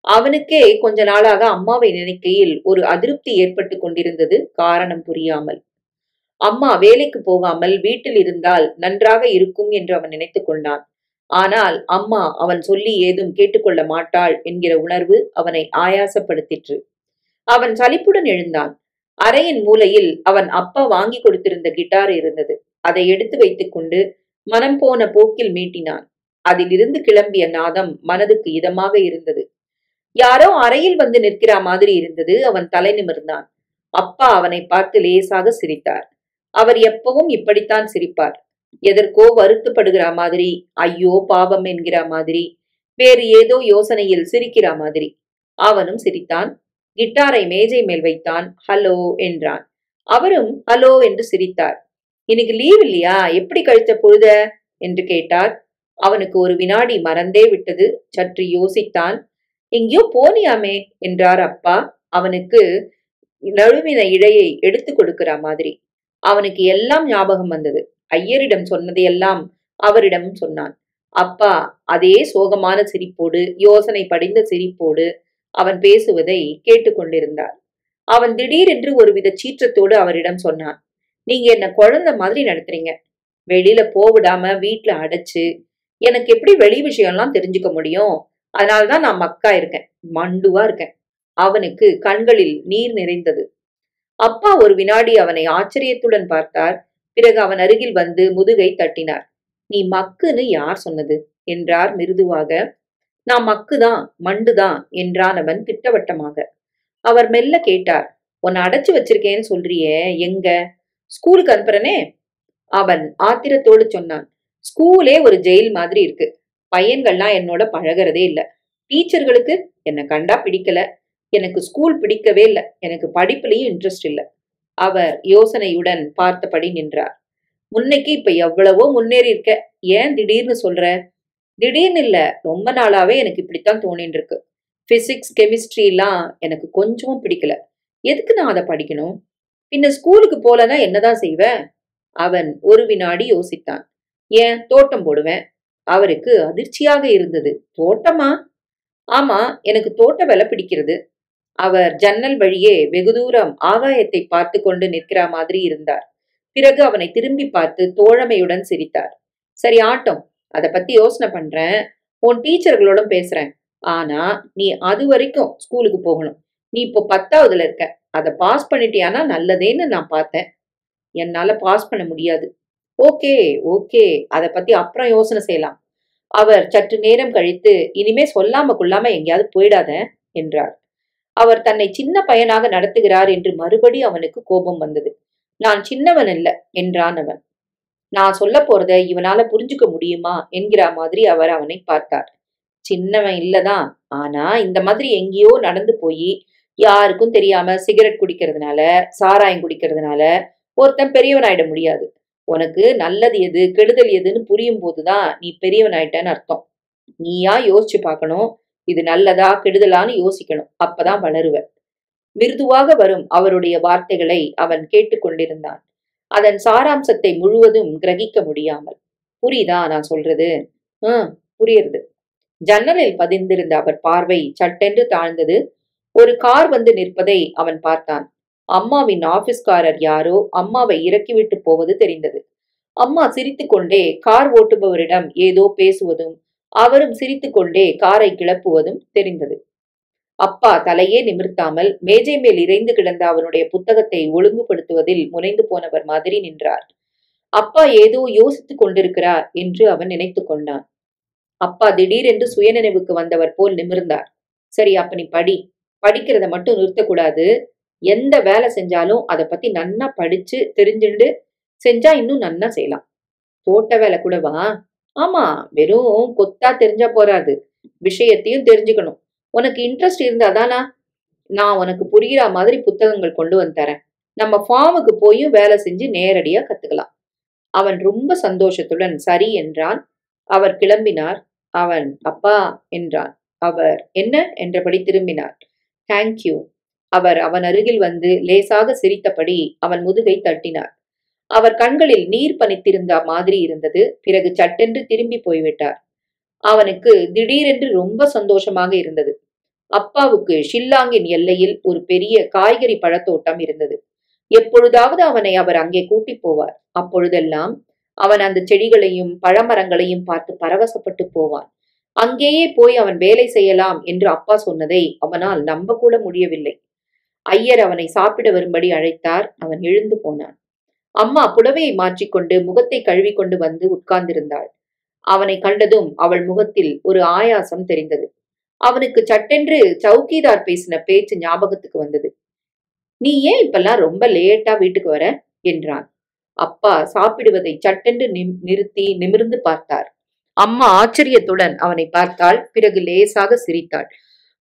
அவனுக்கே கொஞ்ச நாளாக அம்மாவை நினைக்கையில் ஒரு அதிருப்தி ஏற்பட்டு கொண்டிருந்தது, காரணம் புரியாமல். அம்மா வேலைக்கு போகாமல் வீட்டில் இருந்தால் நன்றாக இருக்கும் என்று அவன் நினைத்துக் கொண்டான். ஆனால் அம்மா அவன் சொல்லி ஏதும் கேட்டுக்கொள்ள மாட்டாள் என்கிற உணர்வு அவனை ஆயாசப்படுத்திற்று. அவன் சலிப்புடன் எழுந்தான். அறையின் மூலையில் அவன் அப்பா வாங்கி கொடுத்திருந்த கிட்டார் இருந்தது. அதை எடுத்து வைத்துக் கொண்டு மனம் போன போக்கில் மீட்டினான். அதிலிருந்து கிளம்பிய நாதம் மனதுக்கு இதமாக இருந்தது. யாரோ அறையில் வந்து நிற்கிற மாதிரி இருந்தது. அவன் தலை நிமிர்ந்தான். அப்பா அவனை பார்த்து லேசாக சிரித்தார். அவர் எப்பவும் இப்படித்தான் சிரிப்பார். எதற்கோ வருத்தப்படுகிற மாதிரி, ஐயோ பாவம் என்கிற மாதிரி, வேறு ஏதோ யோசனையில் சிரிக்கிற மாதிரி. அவனும் சிரித்தான். கிட்டாரை மேஜை மேல் வைத்தான். ஹலோ என்றான். அவரும் ஹலோ என்று சிரித்தார். இன்னைக்கு லீவ் இல்லையா, எப்படி கழித்த பொழுத என்று கேட்டார். அவனுக்கு ஒரு வினாடி மறந்தே விட்டது. சற்று யோசித்தான். எங்கேயோ போனியாமே என்றார் அப்பா. அவனுக்கு நழுவின இழையை எடுத்து கொடுக்கிற மாதிரி. அவனுக்கு எல்லாம் ஞாபகம் வந்தது. ஐயரிடம் சொன்னதையெல்லாம் அவரிடம் சொன்னான். அப்பா அதே சோகமான சிரிப்போடு, யோசனை படிந்த சிரிப்போடு அவன் பேசுவதை கேட்டுக்கொண்டிருந்தார். அவன் திடீரென்று ஒருவித சீற்றத்தோடு அவரிடம் சொன்னான். நீங்க என்ன குழந்தை மாதிரி நடத்துறீங்க. வெளியில போவிடாம வீட்டுல அடைச்சு எனக்கு எப்படி வெளி விஷயம்லாம் தெரிஞ்சுக்க முடியும்? அதனால்தான் நான் மக்கா இருக்கேன், மண்டுவா இருக்கேன். அவனுக்கு கண்களில் நீர் நிறைந்தது. அப்பா ஒரு வினாடி அவனை ஆச்சரியத்துடன் பார்த்தார். பிறகு அவன் அருகில் வந்து முதுகை தட்டினார். நீ மக்குன்னு யார் சொன்னது என்றார் மிருதுவாக. நான் மக்குதான், மண்டுதான் என்றான் அவன் திட்டவட்டமாக. அவர் மெல்ல கேட்டார். உன்னை அடைச்சு வச்சிருக்கேன்னு சொல்றியே, எங்க? ஸ்கூலுக்கு அனுப்புறனே. அவன் ஆத்திரத்தோடு சொன்னான். ஸ்கூலே ஒரு ஜெயில் மாதிரி இருக்கு. பையன்கள்லாம் என்னோட பழகிறதே இல்ல. டீச்சர்களுக்கு என்னை கண்டா பிடிக்கல. எனக்கு ஸ்கூல் பிடிக்கவே இல்லை. எனக்கு படிப்புலயும் இன்ட்ரெஸ்ட் இல்லை. அவர் யோசனையுடன் பார்த்தபடி நின்றார். முன்னைக்கு இப்ப எவ்வளவோ முன்னேறி இருக்க, ஏன் திடீர்னு சொல்ற? திடீர்னு இல்ல, ரொம்ப நாளாவே எனக்கு இப்படித்தான் தோணின்னு இருக்கு. பிசிக்ஸ் கெமிஸ்ட்ரி எல்லாம் எனக்கு கொஞ்சமும் பிடிக்கல. எதுக்கு நான் அதை படிக்கணும்? பின்ன ஸ்கூலுக்கு போலனா என்னதான் செய்வ? அவன் ஒரு வினாடி யோசித்தான். ஏன், தோட்டம் போடுவேன். அவருக்கு அதிர்ச்சியாக இருந்தது. தோட்டமா? ஆமா, எனக்கு தோட்ட வேலை பிடிக்கிறது. அவர் ஜன்னல் வழியே வெகு தூரம் ஆகாயத்தை பார்த்து கொண்டு நிற்கிற மாதிரி இருந்தார். பிறகு அவனை திரும்பி பார்த்து தோழமையுடன் சிரித்தார். சரி ஆட்டம், அதை பத்தி யோசனை பண்றேன். உன் டீச்சர்களோட பேசுறேன். ஆனா நீ அது வரைக்கும் ஸ்கூலுக்கு போகணும். நீ இப்போ 10வதுல இருக்க. அதை பாஸ் பண்ணிட்டியானா நல்லதேன்னு நான் பார்த்தேன். என்னால பாஸ் பண்ண முடியாது. Okay, okay. அத பத்தி அப்புறம் யோசனை செய்யலாம். அவர் சற்று நேரம் கழித்து, இனிமே சொல்லாம கொள்ளாம எங்கேயாவது போயிடாத என்றார். அவர் தன்னை சின்ன பையனாக நடத்துகிறார் என்று மறுபடி அவனுக்கு கோபம் வந்தது. நான் சின்னவன் இல்ல என்றான் அவன். நான் சொல்ல போறத இவனால புரிஞ்சுக்க முடியுமா என்கிற மாதிரி அவர் அவனை பார்த்தார். சின்னவன் இல்லதான். ஆனா இந்த மாதிரி எங்கேயோ நடந்து போய் யாருக்கும் தெரியாம சிகரெட் குடிக்கிறதுனால, சாராயம் குடிக்கிறதுனால ஒருத்தன் பெரியவனாயிட முடியாது. உனக்கு நல்லது எது கெடுதல் எதுன்னு புரியும் போதுதான் நீ பெரியவனாயிட்டன்னு அர்த்தம். நீயா யோசிச்சு பார்க்கணும். இது நல்லதா கெடுதலான்னு யோசிக்கணும். அப்பதான் வளருவ. மிருதுவாக வரும் அவருடைய வார்த்தைகளை அவன் கேட்டுக்கொண்டிருந்தான். அதன் சாராம்சத்தை முழுவதும் கிரகிக்க முடியாமல். புரியுதா நான் சொல்றது? புரியுது. ஜன்னலில் பதிந்திருந்த அவர் பார்வை சட்டென்று தாழ்ந்தது. ஒரு கார் வந்து நிற்பதை அவன் பார்த்தான். அம்மாவின் ஆபீஸ்காரர் யாரோ அம்மாவை இறக்கிவிட்டு போவது தெரிந்தது. அம்மா சிரித்துக்கொண்டே கார் ஓட்டுபவரிடம் ஏதோ பேசுவதும் அவரும் சிரித்துக்கொண்டே காரை கிளப்புவதும் தெரிந்தது. அப்பா தலையே நிமிர்த்தாமல் மேஜை மேல் இறைந்து கிடந்த அவனுடைய புத்தகத்தை ஒழுங்குபடுத்துவதில் முனைந்து போனவர் மாதிரி நின்றார். அப்பா ஏதோ யோசித்துக் கொண்டிருக்கிறார் என்று அவன் நினைத்து கொண்டான். அப்பா திடீரென்று சுயநினைவுக்கு வந்தவர் போல் நிமிர்ந்தார். சரி, அப்ப நீ படி. படிக்கிறத மட்டும் நிறுத்தக்கூடாது. எந்த வேலை செஞ்சாலும் அதை பத்தி நன்னா படிச்சு தெரிஞ்சுண்டு செஞ்சா இன்னும் நன்னா செய்யலாம். தோட்ட வேலை கூடவா? ஆமா, வெறும் கொத்தா தெரிஞ்சா போறாது. விஷயத்தையும் தெரிஞ்சுக்கணும். உனக்கு இன்ட்ரெஸ்ட் இருந்தாதானா நான் உனக்கு புரியுற மாதிரி புத்தகங்கள் கொண்டு வந்து தரேன். நம்ம ஃபார்முக்கு போயும் வேலை செஞ்சு நேரடியா கத்துக்கலாம். அவன் ரொம்ப சந்தோஷத்துடன் சரி என்றான். அவர் கிளம்பினார். அவன் அப்பா என்றான். அவர் என்ன என்றபடி திரும்பினார். தேங்க்யூ. அவர் அவன் அருகில் வந்து லேசாக சிரித்தபடி அவன் முதுகை தட்டினார். அவர் கண்களில் நீர் பனித்திருந்த மாதிரி இருந்தது. பிறகு சட்டென்று திரும்பி போய்விட்டார். அவனுக்கு திடீரென்று ரொம்ப சந்தோஷமாக இருந்தது. அப்பாவுக்கு ஷில்லாங்கின் எல்லையில் ஒரு பெரிய காய்கறி பழத்தோட்டம் இருந்தது. எப்பொழுதாவது அவனை அவர் அங்கே கூட்டி போவார். அப்பொழுதெல்லாம் அவன் அந்த செடிகளையும் பழமரங்களையும் பார்த்து பரவசப்பட்டு போவான். அங்கேயே போய் அவன் வேலை செய்யலாம் என்று அப்பா சொன்னதை அவனால் நம்ப கூட முடியவில்லை. ஐயர் அவனை சாப்பிட வரும்படி அழைத்தார். அவன் எழுந்து போனான். அம்மா புடவையை மாற்றிக்கொண்டு முகத்தை கழுவிக்கொண்டு வந்து உட்கார்ந்திருந்தாள். அவனை கண்டதும் அவள் முகத்தில் ஒரு ஆயாசம் தெரிந்தது. அவனுக்கு சட்டென்று சவுக்கிதார் பேசின பேச்சு ஞாபகத்துக்கு வந்தது. நீ ஏன் இப்பெல்லாம் ரொம்ப லேட்டா வீட்டுக்கு வர என்றான். அப்பா சாப்பிடுவதை சட்டென்று நிறுத்தி நிமிர்ந்து பார்த்தார். அம்மா ஆச்சரியத்துடன் அவனை பார்த்தாள். பிறகு லேசாக சிரித்தாள்.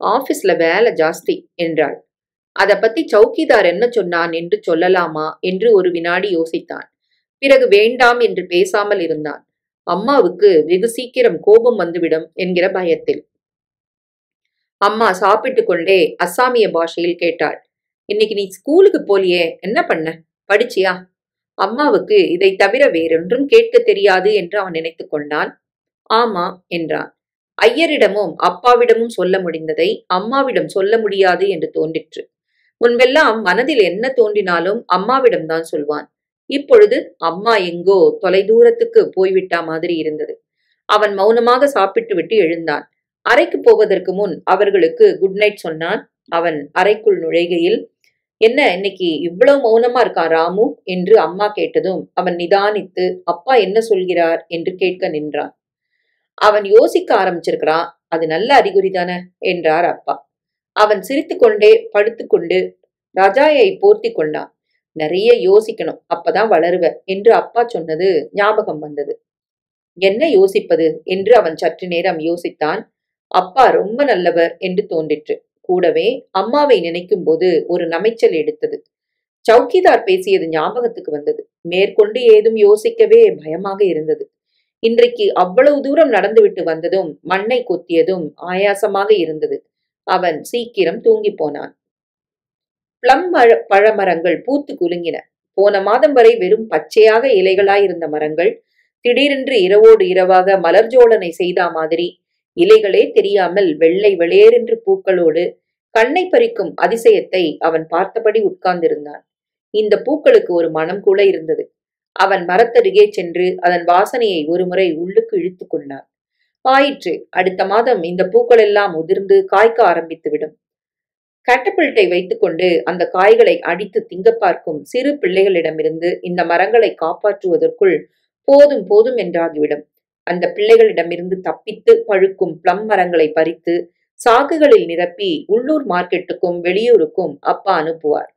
ஆபீஸ்ல வேலை ஜாஸ்தி என்றாள். அத பத்தி சவுக்கிதார் என்ன சொன்னான் என்று சொல்லலாமா என்று ஒரு வினாடி யோசித்தான். பிறகு வேண்டாம் என்று பேசாமல் இருந்தான். அம்மாவுக்கு வெகு சீக்கிரம் கோபம் வந்துவிடும் என்கிற பயத்தில். அம்மா சாப்பிட்டு கொண்டே அஸ்ஸாமிய பாஷையில் கேட்டாள். இன்னைக்கு நீ ஸ்கூலுக்கு போலியே, என்ன பண்ண? படிச்சியா? அம்மாவுக்கு இதை தவிர வேறொன்றும் கேட்க தெரியாது என்று அவன் நினைத்து கொண்டான். ஆமா என்றான். ஐயரிடமும் அப்பாவிடமும் சொல்ல முடிந்ததை அம்மாவிடம் சொல்ல முடியாது என்று தோன்றிற்று. முன்பெல்லாம் மனதில் என்ன தோன்றினாலும் அம்மாவிடம்தான் சொல்வான். இப்பொழுது அம்மா எங்கோ தொலைதூரத்துக்கு போய்விட்டா மாதிரி இருந்தது. அவன் மௌனமாக சாப்பிட்டு விட்டு எழுந்தான். அறைக்கு போவதற்கு முன் அவர்களுக்கு குட் நைட் சொன்னான். அவன் அறைக்குள் நுழைகையில், என்ன இன்னைக்கு இவ்வளவு மௌனமா இருக்கான் ராமு என்று அம்மா கேட்டதும் அவன் நிதானித்து அப்பா என்ன சொல்கிறார் என்று கேட்க நின்றான். அவன் யோசிக்க ஆரம்பிச்சிருக்கிறான். அது நல்ல அறிகுறி தானே என்றார் அப்பா. அவன் சிரித்துக்கொண்டே படுத்துக்கொண்டு ரஜாயை போர்த்தி கொண்டான். நிறைய யோசிக்கணும், அப்பதான் வளருவ என்று அப்பா சொன்னது ஞாபகம் வந்தது. என்ன யோசிப்பது என்று அவன் சற்று நேரம் யோசித்தான். அப்பா ரொம்ப நல்லவர் என்று தோன்றிற்று. கூடவே அம்மாவை நினைக்கும் போது ஒரு நமைச்சல் எடுத்தது. சவுக்கிதார் பேசியது ஞாபகத்துக்கு வந்தது. மேற்கொண்டு ஏதும் யோசிக்கவே பயமாக இருந்தது. இன்றைக்கு அவ்வளவு தூரம் நடந்துவிட்டு வந்ததும் மண்ணை கொத்தியதும் ஆயாசமாக இருந்தது. அவன் சீக்கிரம் தூங்கி போனான். பிளம் பழமரங்கள் பூத்து குலுங்கின. போன மாதம் வரை வெறும் பச்சையாக இலைகளாயிருந்த மரங்கள் திடீரென்று இரவோடு இரவாக மலர்ஜோலனை செய்தா மாதிரி இலைகளே தெரியாமல் வெள்ளை வெளியேறென்று பூக்களோடு கண்ணை பறிக்கும் அதிசயத்தை அவன் பார்த்தபடி உட்கார்ந்திருந்தான். இந்த பூக்களுக்கு ஒரு மனம் கூட இருந்தது. அவன் மரத்தருகே சென்று அதன் வாசனையை ஒருமுறை உள்ளுக்கு இழுத்து கொண்டான். ஆயிற்று. அடுத்த மாதம் இந்த பூக்கள் எல்லாம் உதிர்ந்து காய்க்க ஆரம்பித்துவிடும். கேட்டபிள்ட்டை வைத்துக்கொண்டு அந்த காய்களை அடித்து திங்க பார்க்கும் சிறு பிள்ளைகளிடமிருந்து இந்த மரங்களை காப்பாற்றுவதற்குள் போதும் போதும் என்றாகிவிடும். அந்த பிள்ளைகளிடமிருந்து தப்பித்து பழுக்கும் பிளம் மரங்களை பறித்து சாக்குகளில் நிரப்பி உள்ளூர் மார்க்கெட்டுக்கும் வெளியூருக்கும் அப்பா அனுப்புவார்.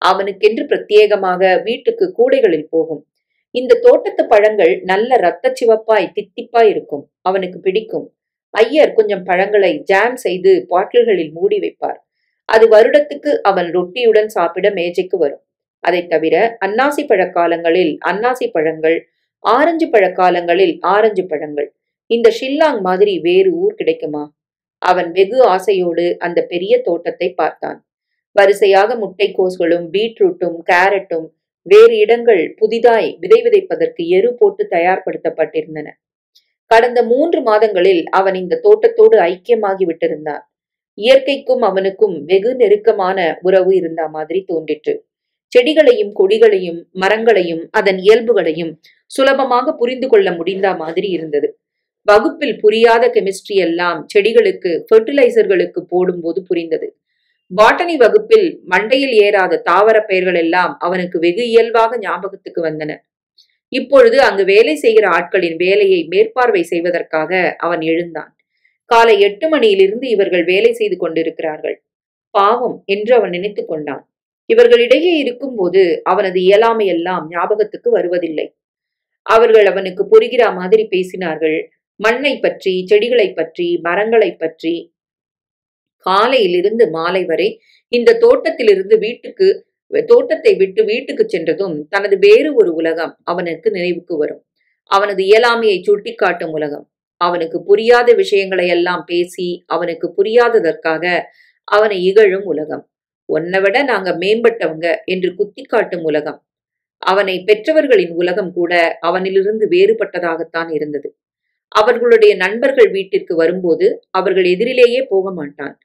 அவனுக்கென்று பிரத்யேகமாக வீட்டுக்கு கூடைகளில் போகும். இந்த தோட்டத்து பழங்கள் நல்ல இரத்த சிவப்பாய் தித்திப்பாய் இருக்கும். அவனுக்கு பிடிக்கும். ஐயர் கொஞ்சம் பழங்களை ஜாம் செய்து பாட்டில்களில் மூடி வைப்பார். அது வருடத்துக்கு அவன் ரொட்டியுடன் சாப்பிட மேஜைக்கு வரும். அதைத் தவிர அன்னாசி பழக்காலங்களில் அன்னாசி பழங்கள், ஆரஞ்சு பழக்காலங்களில் ஆரஞ்சு பழங்கள். இந்த ஷில்லாங் மாதிரி வேறு ஊர் கிடைக்குமா? அவன் வெகு ஆசையோடு அந்த பெரிய தோட்டத்தை பார்த்தான். வரிசையாக முட்டைக்கோஸ்களும் பீட்ரூட்டும் கேரட்டும் வேறு இடங்கள் புதிதாய் விதை விதைப்பதற்கு எரு போட்டு தயார்படுத்தப்பட்டிருந்தன. கடந்த 3 மாதங்களில் அவன் இந்த தோட்டத்தோடு ஐக்கியமாகி விட்டிருந்தான். இயற்கைக்கும் அவனுக்கும் வெகு நெருக்கமான உறவு இருந்த மாதிரி தோன்றிற்று. செடிகளையும் கொடிகளையும் மரங்களையும் அதன் இயல்புகளையும் சுலபமாக புரிந்து கொள்ள முடிந்த மாதிரி இருந்தது. வகுப்பில் புரியாத கெமிஸ்ட்ரி எல்லாம் செடிகளுக்கு ஃபெர்டிலைசர்களுக்கு போடும்போது புரிந்தது. பாட்டனி வகுப்பில் மண்டையில் ஏறாத தாவர பெயர்கள் எல்லாம் அவனுக்கு வெகு இயல்பாக ஞாபகத்துக்கு வந்தன. இப்பொழுது அங்கு வேலை செய்கிற ஆட்களின் வேலையை மேற்பார்வை செய்வதற்காக அவன் எழுந்தான். காலை 8 மணியிலிருந்து இவர்கள் வேலை செய்து கொண்டிருக்கிறார்கள். பாவம் என்று அவன் நினைத்து கொண்டான். இவர்களிடையே இருக்கும்போது அவனது இயலாமையெல்லாம் ஞாபகத்துக்கு வருவதில்லை. அவர்கள் அவனுக்கு புரிகிற மாதிரி பேசினார்கள். மண்ணை பற்றி, செடிகளை பற்றி, மரங்களை பற்றி. காலையிலிருந்து மாலை வரை இந்த தோட்டத்தை விட்டு வீட்டுக்கு சென்றதும் தனது வேறு ஒரு உலகம் அவனுக்கு நினைவுக்கு வரும். அவனது இயலாமையை சுட்டிக்காட்டும் உலகம். அவனுக்கு புரியாத விஷயங்களை எல்லாம் பேசி அவனுக்கு புரியாததற்காக அவனை இகழும் உலகம். உன்னை விட நாங்க மேம்பட்டவங்க என்று குத்தி காட்டும் உலகம். அவனை பெற்றவர்களின் உலகம் கூட அவனிலிருந்து வேறுபட்டதாகத்தான் இருந்தது. அவர்களுடைய நண்பர்கள் வீட்டிற்கு வரும்போது அவர்கள் எதிரிலேயே போக மாட்டான்.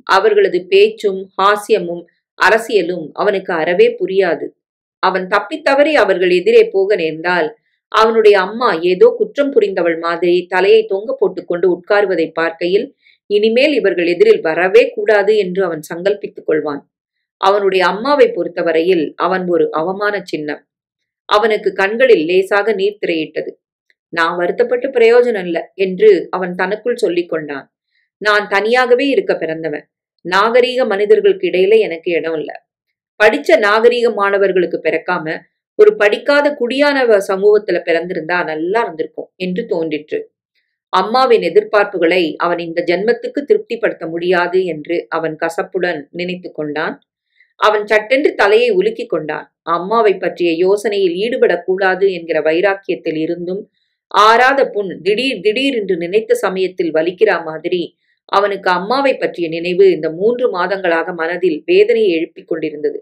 அவர்களது பேச்சும் ஹாஸ்யமும் அரசியலும் அவனுக்கு அறவே புரியாது. அவன் தப்பித்தவறி அவர்கள் எதிரே போக நேர்ந்தால் அவனுடைய அம்மா ஏதோ குற்றம் புரிந்தவள் மாதிரி தலையை தொங்க போட்டுக்கொண்டு உட்காருவதை பார்க்கையில் இனிமேல் இவர்கள் எதிரில் வரவே கூடாது என்று அவன் சங்கல்பித்துக் கொள்வான். அவனுடைய அம்மாவை பொறுத்தவரையில் அவன் ஒரு அவமான சின்னம். அவனுக்கு கண்களில் லேசாக நீர் திரையிட்டது. நான் வருத்தப்பட்டு பிரயோஜனம் இல்ல என்று அவன் தனக்குள் சொல்லிக் கொண்டான். நான் தனியாகவே இருக்க பிறந்தவன். நாகரீக மனிதர்களுக்கு இடையில எனக்கு இடம் இல்ல. படிச்ச நாகரீக மாணவர்களுக்கு பிறக்காம ஒரு படிக்காத குடியானவ சமூகத்துல பிறந்திருந்தா நல்லா இருந்திருக்கும் என்று தோன்றிற்று. அம்மாவின் எதிர்பார்ப்புகளை அவன் இந்த ஜென்மத்துக்கு திருப்திப்படுத்த முடியாது என்று அவன் கசப்புடன் நினைத்து கொண்டான். அவன் சட்டென்று தலையை உலுக்கிக் கொண்டான். அம்மாவை பற்றிய யோசனையில் ஈடுபடக்கூடாது என்கிற வைராக்கியத்தில் இருந்தும் ஆறாத புண் திடீர் என்று நினைத்த சமயத்தில் வலிக்கிற மாதிரி அவனுக்கு அம்மாவை பற்றிய நினைவு இந்த 3 மாதங்களாக மனதில் வேதனையை எழுப்பிக் கொண்டிருந்தது.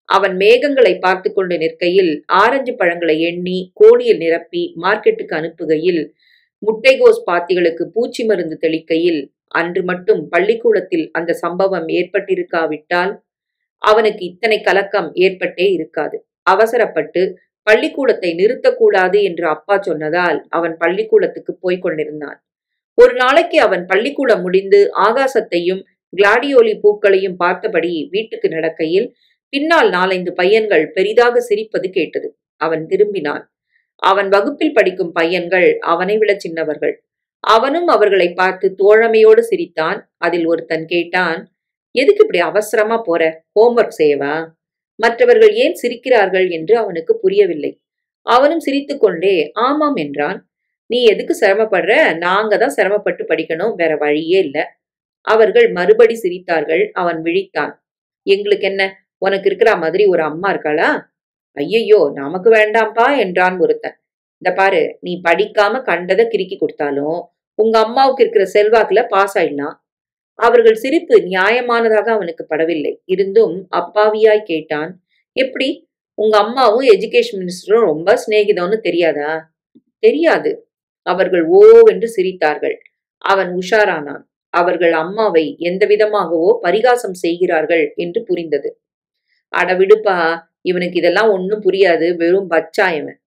அவன் மேகங்களை பார்த்து கொண்டு நிற்கையில் ஆரஞ்சு பழங்களை எண்ணி கோணியில் நிரப்பி மார்க்கெட்டுக்கு அனுப்புகையில் முட்டைகோஸ் பாத்திகளுக்கு பூச்சி மருந்து தெளிக்கையில் அன்று மட்டும் பள்ளிக்கூடத்தில் அந்த சம்பவம் ஏற்பட்டிருக்காவிட்டால் அவனுக்கு இத்தனை கலக்கம் ஏற்பட்டே இருக்காது. அவசரப்பட்டு பள்ளிக்கூடத்தை நிறுத்தக்கூடாது என்று அப்பா சொன்னதால் அவன் பள்ளிக்கூடத்துக்கு போய்க் கொண்டிருந்தான். ஒரு நாளைக்கு அவன் பள்ளிக்கூடம் முடிந்து ஆகாசத்தையும் கிளாடியோலி பூக்களையும் பார்த்தபடி வீட்டுக்கு நடக்கையில் பின்னால் 4-5 பையன்கள் பெரிதாக சிரிப்பது கேட்டது. அவன் திரும்பினான். அவன் வகுப்பில் படிக்கும் பையன்கள் அவனை விட சின்னவர்கள். அவனும் அவர்களை பார்த்து தோழமையோடு சிரித்தான். அதில் ஒருத்தன் கேட்டான், எதுக்கு இப்படி அவசரமா போற? ஹோம்ஒர்க் செய்யவா? மற்றவர்கள் ஏன் சிரிக்கிறார்கள் என்று அவனுக்கு புரியவில்லை. அவனும் சிரித்துக்கொண்டே ஆமாம் என்றான். நீ எதுக்கு சிரமப்படுற? நாங்க தான் சிரமப்பட்டு படிக்கணும், வேற வழியே இல்ல. அவர்கள் மறுபடி சிரித்தார்கள். அவன் விழித்தான். எங்களுக்கு என்ன, உனக்கு இருக்கிற மாதிரி ஒரு அம்மா இருக்காளா? ஐயையோ, நமக்கு வேண்டாம்பா என்றான் ஒருத்தன். இந்த பாரு, நீ படிக்காம கண்டதை கிறுக்கி கொடுத்தாலும் உங்க அம்மாவுக்கு இருக்கிற செல்வாக்குல பாஸ் ஆயிடலாம். அவர்கள் சிரிப்பு நியாயமானதாக அவனுக்கு படவில்லை. இருந்தும் அப்பாவியாய் கேட்டான், எப்படி? உங்க அம்மாவும் எஜுகேஷன் மினிஸ்டரும் ரொம்ப சிநேகிதம்னு தெரியாதா? தெரியாது. அவர்கள் ஓவென்று சிரித்தார்கள். அவன் உஷாரானான். அவர்கள் அம்மாவை எந்த விதமாகவோ பரிகாசம் செய்கிறார்கள் என்று புரிந்தது. அடவிடுப்பா, இவனுக்கு இதெல்லாம் ஒன்னும் புரியாது, வெறும் பச்சாயவன்.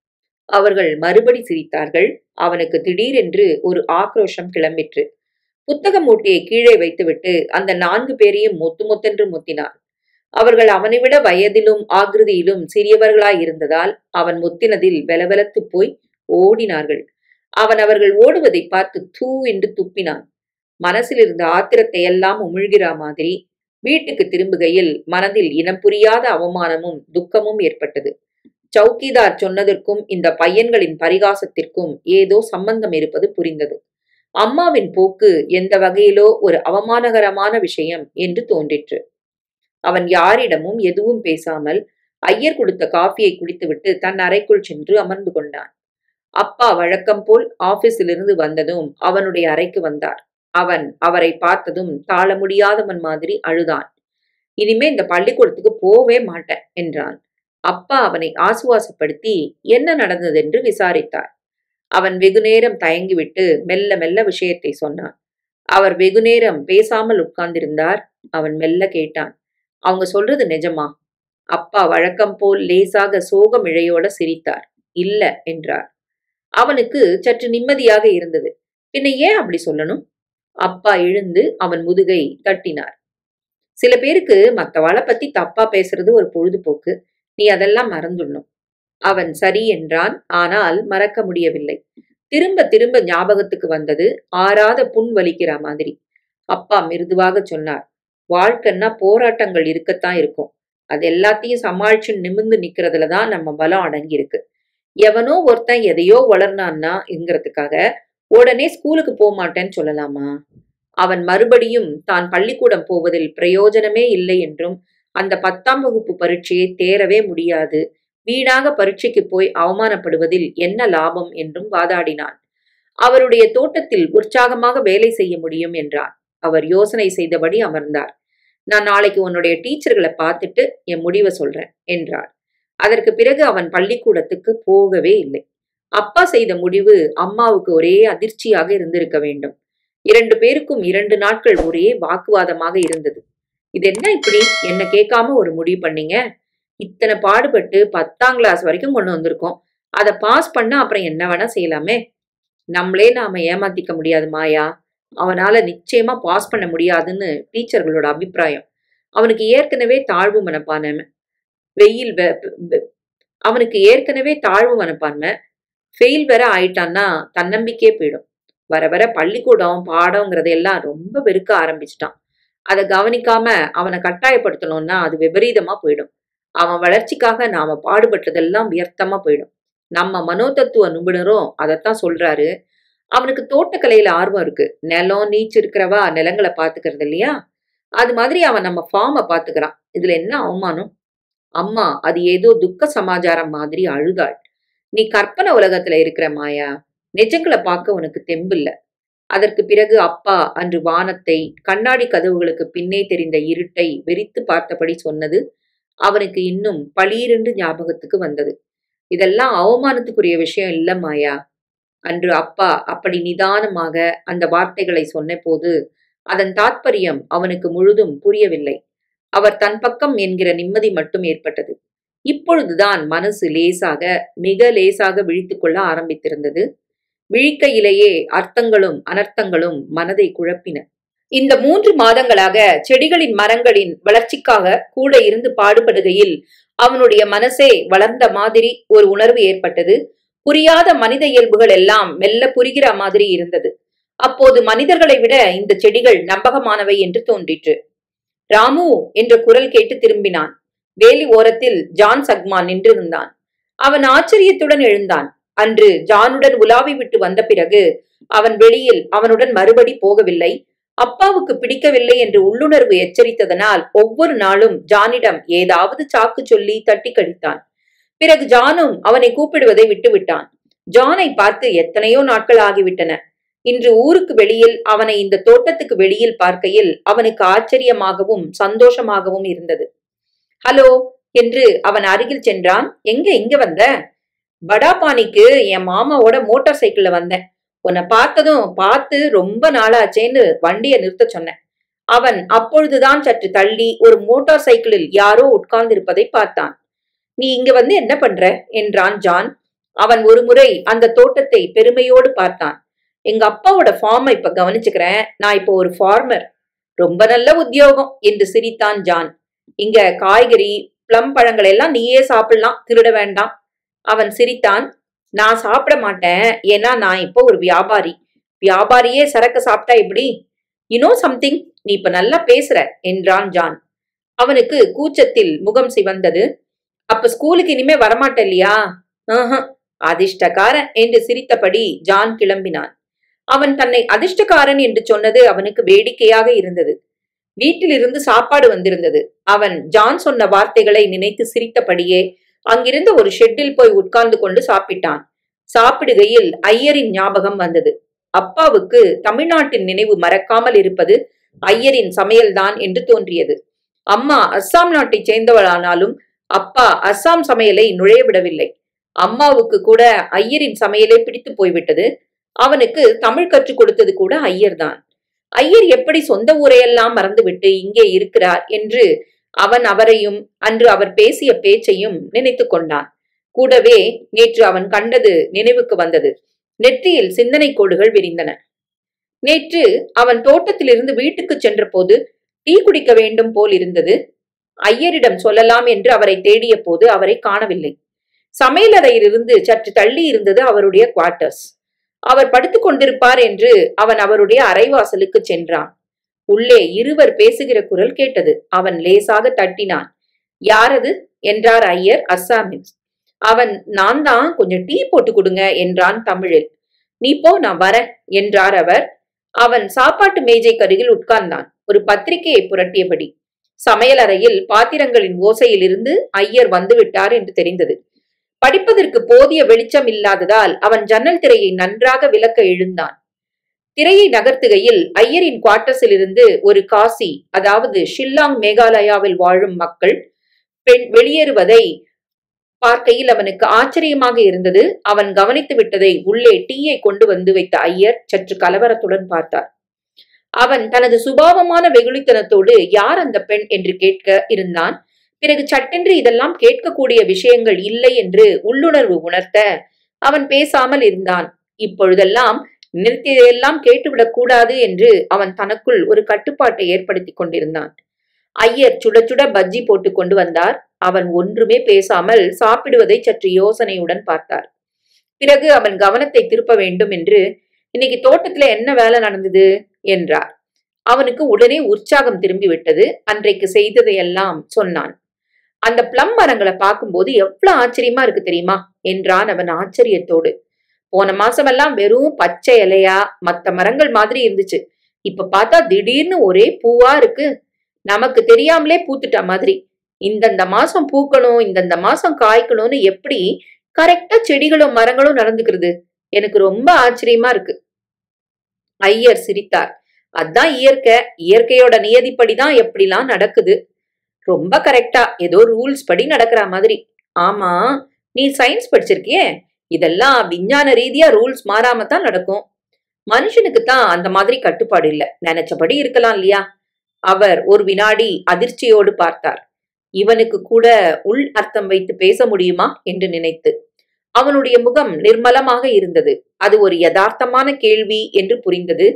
அவர்கள் மறுபடி சிரித்தார்கள். அவனுக்கு திடீரென்று ஒரு ஆக்ரோஷம் கிளம்பிற்று. புத்தக மூட்டையை கீழே வைத்துவிட்டு அந்த 4 பேரையும் மொத்து மொத்தென்று முத்தினான். அவர்கள் அவனை விட வயதிலும் ஆகிருதியிலும் சிறியவர்களாயிருந்ததால் அவன் முத்தினதில் வெலவெலத்துப் போய் ஓடினார்கள். அவன் அவர்கள் ஓடுவதை பார்த்து தூ என்று துப்பினான். மனசில் இருந்த ஆத்திரத்தை எல்லாம் உமிழ்கிறா மாதிரி வீட்டுக்கு திரும்புகையில் மனதில் இனம் புரியாத அவமானமும் துக்கமும் ஏற்பட்டது. சௌக்கிதார் சொன்னதற்கும் இந்த பையன்களின் பரிகாசத்திற்கும் ஏதோ சம்பந்தம் இருப்பது புரிந்தது. அம்மாவின் போக்கு எந்த வகையிலோ ஒரு அவமானகரமான விஷயம் என்று தோன்றிற்று. அவன் யாரிடமும் எதுவும் பேசாமல் ஐயர் கொடுத்த காஃபியை குடித்துவிட்டு தன் அறைக்குள் சென்று அமர்ந்து கொண்டான். அப்பா வழக்கம் போல் ஆபீஸிலிருந்து வந்ததும் அவனுடைய அறைக்கு வந்தார். அவன் அவரை பார்த்ததும் தாழ முடியாதவன் மாதிரி அழுதான். இனிமே இந்த பள்ளிக்கூடத்துக்கு போவே மாட்டேன் என்றான். அப்பா அவனை ஆசுவாசப்படுத்தி என்ன நடந்ததென்று விசாரித்தார். அவன் வெகுநேரம் தயங்கிவிட்டு மெல்ல மெல்ல விஷயத்தை சொன்னான். அவர் வெகுநேரம் பேசாமல் உட்கார்ந்திருந்தார். அவன் மெல்ல கேட்டான், அவங்க சொல்றது நிஜமா? அப்பா வழக்கம் போல் லேசாக சோகம் இழையோட சிரித்தார். இல்ல என்றார். அவனுக்கு சற்று நிம்மதியாக இருந்தது. பின்ன ஏன் அப்படி சொல்லணும்? அப்பா எழுந்து அவன் முதுகை தட்டினார். சில பேருக்கு மத்தவாளை பத்தி தப்பா பேசுறது ஒரு பொழுதுபோக்கு. நீ அதெல்லாம் மறந்துடணும். அவன் சரி என்றான். ஆனால் மறக்க முடியவில்லை. திரும்ப திரும்ப ஞாபகத்துக்கு வந்தது ஆறாத புண் வலிக்கிற மாதிரி. அப்பா மிருதுவாக சொன்னார், வாழ்க்கைன்னா போராட்டங்கள் இருக்கத்தான் இருக்கும். அது எல்லாத்தையும் சமாளிச்சு நிமிர்ந்து நிக்கிறதுலதான் நம்ம பலம் அடங்கி இருக்கு. எவனோ ஒருத்தன் எதையோ வளர்னான்னாங்கிறதுக்காக உடனே ஸ்கூலுக்கு போக மாட்டேன்னு சொல்லலாமா? அவன் மறுபடியும் தான் பள்ளிக்கூடம் போவதில் பிரயோஜனமே இல்லை என்றும் அந்த 10ஆம் வகுப்பு பரீட்சையை தேரவே முடியாது, வீணாக பரீட்சைக்கு போய் அவமானப்படுவதில் என்ன லாபம் என்றும் வாதாடினான். அவருடைய தோட்டத்தில் உற்சாகமாக வேலை செய்ய முடியும் என்றான். அவர் யோசனை செய்தபடி அமர்ந்தார். நான் நாளைக்கு உன்னுடைய டீச்சர்களை பார்த்துட்டு என் முடிவை சொல்றேன் என்றார். அதற்கு பிறகு அவன் பள்ளிக்கூடத்துக்கு போகவே இல்லை. அப்பா செய்த முடிவு அம்மாவுக்கு ஒரே அதிர்ச்சியாக இருந்திருக்க வேண்டும். 2 பேருக்கும் 2 நாட்கள் ஒரே வாக்குவாதமாக இருந்தது. இது என்ன இப்படி என்ன கேட்காம ஒரு முடிவு பண்ணீங்க? இத்தனை பாடுபட்டு 10ஆம் கிளாஸ் வரைக்கும் கொண்டு வந்திருக்கோம். அதை பாஸ் பண்ண அப்புறம் என்ன வேணா செய்யலாமே. நம்மளே நாம ஏமாத்திக்க முடியாது மாயா. அவனால நிச்சயமா பாஸ் பண்ண முடியாதுன்னு டீச்சர்களோட அபிப்பிராயம். அவனுக்கு ஏற்கனவே தாழ்வு மனப்பான்மை. அவனுக்கு ஏற்கனவே தாழ்வு மனப்பான்மை. ஃபெயில் வேற ஆயிட்டான்னா தன்னம்பிக்கையே போயிடும். வர வர பள்ளிக்கூடம் பாடம்ங்கிறதையெல்லாம் ரொம்ப வெறுக்க ஆரம்பிச்சிட்டான். அதை கவனிக்காம அவனை கட்டாயப்படுத்தணும்னா அது விபரீதமா போயிடும். அவன் வளர்ச்சிக்காக நாம பாடுபட்டதெல்லாம் வியர்த்தமா போயிடும். நம்ம மனோதத்துவ நிபுணரும் அதைத்தான் சொல்றாரு. அவனுக்கு தோட்டக்கலையில ஆர்வம் இருக்கு. நிலம் நீச்சு இருக்கிறவா நிலங்களை பாத்துக்கிறது இல்லையா? அது மாதிரி அவன் நம்ம ஃபார்மை பாத்துக்கிறான். இதுல என்ன அவமானம்? அம்மா அது ஏதோ துக்க சமாச்சாரம் மாதிரி அழுதாள். நீ கற்பனை உலகத்துல இருக்கிற மாயா. நிஜங்களை பார்க்க உனக்கு தெம்பில்ல. அதற்கு பிறகு அப்பா அன்று வானத்தை, கண்ணாடி கதவுகளுக்கு பின்னே தெரிந்த இருட்டை வெறித்து பார்த்தபடி சொன்னது அவனுக்கு இன்னும் பளீரென்று ஞாபகத்துக்கு வந்தது. இதெல்லாம் அவமானத்துக்குரிய விஷயம் இல்ல மாயா. அன்று அப்பா அப்படி நிதானமாக அந்த வார்த்தைகளை சொன்ன போது அதன் தாத்பரியம் அவனுக்கு முழுதும் புரியவில்லை. அவர் தன் பக்கம் என்கிற நிம்மதி மட்டும் ஏற்பட்டது. இப்பொழுதுதான் மனசு லேசாக, மிக லேசாக விழித்துக் கொள்ள ஆரம்பித்திருந்தது. விழிக்கையிலேயே அர்த்தங்களும் அனர்த்தங்களும் மனதை குழப்பின. இந்த 3 மாதங்களாக செடிகளின் மரங்களின் வளர்ச்சிக்காக கூட இருந்து பாடுபடுகையில் அவனுடைய மனசே வளர்ந்த மாதிரி ஒரு உணர்வு ஏற்பட்டது. புரியாத மனித இயல்புகள் எல்லாம் மெல்ல புரிகிற மாதிரி இருந்தது. அப்போது மனிதர்களை விட இந்த செடிகள் நம்பகமானவை என்று தோன்றிற்று. ராமு என்ற குரல் கேட்டு திரும்பினான். வேலி ஓரத்தில் ஜான் சக்மான் நின்றிருந்தான். அவன் ஆச்சரியத்துடன் எழுந்தான். அன்று ஜானுடன் உலாவி விட்டு வந்த பிறகு அவன் வெளியில் அவனுடன் மறுபடி போகவில்லை. அப்பாவுக்கு பிடிக்கவில்லை என்று உள்ளுணர்வு எச்சரித்ததனால் ஒவ்வொரு நாளும் ஜானிடம் ஏதாவது சாக்கு சொல்லி தட்டி கழித்தான். பிறகு ஜானும் அவனை கூப்பிடுவதை விட்டுவிட்டான். ஜானை பார்த்து எத்தனையோ நாட்கள் ஆகிவிட்டன. இன்று ஊருக்கு வெளியில் அவனை இந்த தோட்டத்துக்கு வெளியில் பார்க்கையில் அவனுக்கு ஆச்சரியமாகவும் சந்தோஷமாகவும் இருந்தது. ஹலோ என்று அவன் அருகில் சென்றான். எங்க வந்த? படாபானிக்கு என் மாமாவோட மோட்டார் சைக்கிள்ல வந்தேன். உன்னை பார்த்து ரொம்ப நாளாச்சேன்னு வண்டியை நிறுத்த சொன்னேன். அவன் அப்பொழுதுதான் சற்று தள்ளி ஒரு மோட்டார் சைக்கிளில் யாரோ உட்கார்ந்திருப்பதை பார்த்தான். நீ இங்க வந்து என்ன பண்ற என்றான் ஜான். அவன் ஒருமுறை அந்த தோட்டத்தை பெருமையோடு பார்த்தான். எங்க அப்பாவோட ஃபார்மை இப்ப கவனிச்சுக்கிறேன். நான் இப்போ ஒரு ஃபார்மர். ரொம்ப நல்ல உத்தியோகம் என்று சிரித்தான் ஜான். இங்க காய்கறி, பிளம் பழங்கள் எல்லாம் நீயே சாப்பிடலாம், திருட வேண்டாம். அவன் சிரித்தான். நான் சாப்பிட மாட்டேன், ஏன்னா நான் இப்போ ஒரு வியாபாரி. வியாபாரியே சரக்கு சாப்பிட்டா எப்படி? யூ சம்திங், நீ இப்ப நல்லா பேசுற என்றான் ஜான். அவனுக்கு கூச்சத்தில் முகம் சிவந்தது. அப்ப ஸ்கூலுக்கு இனிமே வரமாட்ட இல்லையா? அதிர்ஷ்டக்காரன் என்று சிரித்தபடி ஜான் கிளம்பினான். அவன் தன்னை அதிர்ஷ்டக்காரன் என்று சொன்னது அவனுக்கு வேடிக்கையாக இருந்தது. வீட்டிலிருந்து சாப்பாடு வந்திருந்தது. அவன் ஜான் சொன்ன வார்த்தைகளை நினைத்து சிரித்தபடியே அங்கிருந்த ஒரு ஷெட்டில் போய் உட்கார்ந்து கொண்டு சாப்பிட்டான். சாப்பிடுகையில் ஐயரின் ஞாபகம் வந்தது. அப்பாவுக்கு தமிழ்நாட்டின் நினைவு மறக்காமல் இருப்பது ஐயரின் சமையல்தான் என்று தோன்றியது. அம்மா அஸ்ஸாம் நாட்டை சேர்ந்தவளானாலும் அப்பா அஸ்ஸாம் சமையலை நுழைய விடவில்லை. அம்மாவுக்கு கூட ஐயரின் சமையலை பிடித்து போய்விட்டது. அவனுக்கு தமிழ் கற்றுக் கொடுத்தது கூட ஐயர் தான். ஐயர் எப்படி சொந்த ஊரையெல்லாம் மறந்துவிட்டு இங்கே இருக்கிறார் என்று அவன் அவரையும் அன்று அவர் பேசிய பேச்சையும் நினைத்து கொண்டான். கூடவே நேற்று அவன் கண்டது நினைவுக்கு வந்தது. நெற்றியில் சிந்தனை கோடுகள் விரிந்தன. நேற்று அவன் தோட்டத்திலிருந்து வீட்டுக்கு சென்ற போது டீ குடிக்க வேண்டும் போல் இருந்தது. ஐயரிடம் சொல்லலாம் என்று அவரை தேடிய போது அவரை காணவில்லை. சமையலறையிலிருந்து சற்று தள்ளி இருந்தது அவருடைய குவார்ட்டர்ஸ். அவர் படுத்துக் கொண்டிருப்பார் என்று அவன் அவருடைய அறைவாசலுக்கு சென்றான். உள்ளே இருவர் பேசுகிற குரல் கேட்டது. அவன் லேசாக தட்டினான். யாரது என்றார் ஐயர் அஸ்ஸாமில். அவன் நான் தான், கொஞ்சம் டீ போட்டு கொடுங்க என்றான் தமிழில். நீ போ, நான் வரேன் என்றார் அவர். அவன் சாப்பாட்டு மேஜை கருகில் உட்கார்ந்தான், ஒரு பத்திரிகையை புரட்டியபடி. சமையலறையில் பாத்திரங்களின் ஓசையிலிருந்து ஐயர் வந்துவிட்டார் என்று தெரிந்தது. படிப்பதற்கு போதிய வெளிச்சம் இல்லாததால் அவன் ஜன்னல் திரையை நன்றாக விலக்க எழுந்தான். திரையை நகர்த்துகையில் ஐயரின் குவார்ட்டர்ஸில் இருந்து ஒரு காசி, அதாவது ஷில்லாங் மேகாலயாவில் வாழும் மக்கள் வெளியேறுவதை பார்க்கையில் அவனுக்கு ஆச்சரியமாக இருந்தது. அவன் கவனித்து விட்டதை உள்ளே டீயை கொண்டு வந்து வைத்த ஐயர் சற்று கலவரத்துடன் பார்த்தார். அவன் தனது சுபாவமான வெகுளித்தனத்தோடு யார் அந்த பெண் என்று கேட்க இருந்தான். பிறகு சட்டென்று இதெல்லாம் கேட்கக்கூடிய விஷயங்கள் இல்லை என்று உள்ளுணர்வு உணர்த்த அவன் பேசாமல் இருந்தான். இப்பொழுதெல்லாம் நிறுத்தியதையெல்லாம் கேட்டுவிடக் கூடாது என்று அவன் தனக்குள் ஒரு கட்டுப்பாட்டை ஏற்படுத்தி கொண்டிருந்தான். ஐயர் சுட சுட பஜ்ஜி போட்டு கொண்டு வந்தார். அவன் ஒன்றுமே பேசாமல் சாப்பிடுவதை சற்று யோசனையுடன் பார்த்தார். பிறகு அவன் கவனத்தை திருப்ப வேண்டும் என்று, இன்னைக்கு தோட்டத்துல என்ன வேலை நடந்தது என்றார். அவனுக்கு உடனே உற்சாகம் திரும்பி விட்டது. அன்றைக்கு செய்ததையெல்லாம் சொன்னான். அந்த பிளம் மரங்களை பார்க்கும்போது எவ்வளவு ஆச்சரியமா இருக்கு தெரியுமா என்றான் அவன் ஆச்சரியத்தோடு. போன மாசமெல்லாம் வெறும் பச்சை இலையா மத்த மரங்கள் மாதிரி இருந்துச்சு. இப்ப பார்த்தா திடீர்னு ஒரே பூவா இருக்கு. நமக்கு தெரியாமலே பூத்துட்ட மாதிரி. இந்தந்த மாசம் பூக்கணும், இந்தந்த மாசம் காய்க்கணும்னு எப்படி கரெக்டா செடிகளும் மரங்களும் நடந்துக்கிறது? எனக்கு ரொம்ப ஆச்சரியமா இருக்கு. ஐயர் சிரித்தார். அதான் இயற்கை. இயற்கையோட நியதிப்படிதான் எப்படிலாம் நடக்குது. ரொம்ப கரெக்டா, ஏதோ ரூல்ஸ் படி நடக்கிற மாதிரி. ஆமா, நீ சயின்ஸ் படிச்சிருக்கியே, இதெல்லாம் விஞ்ஞான ரீதியா ரூல்ஸ் மாறாம தான் நடக்கும். மனுஷனுக்கு தான் அந்த மாதிரி கட்டுப்பாடு இல்ல, நினைச்சபடி இருக்கலாம் இல்லையா? அவர் ஒரு வினாடி அதிர்ச்சியோடு பார்த்தார். இவனுக்கு கூட உள் அர்த்தம் வைத்து பேச முடியுமா என்று நினைத்து. அவனுடைய முகம் நிர்மலமாக இருந்தது. அது ஒரு யதார்த்தமான கேள்வி என்று புரிந்தது.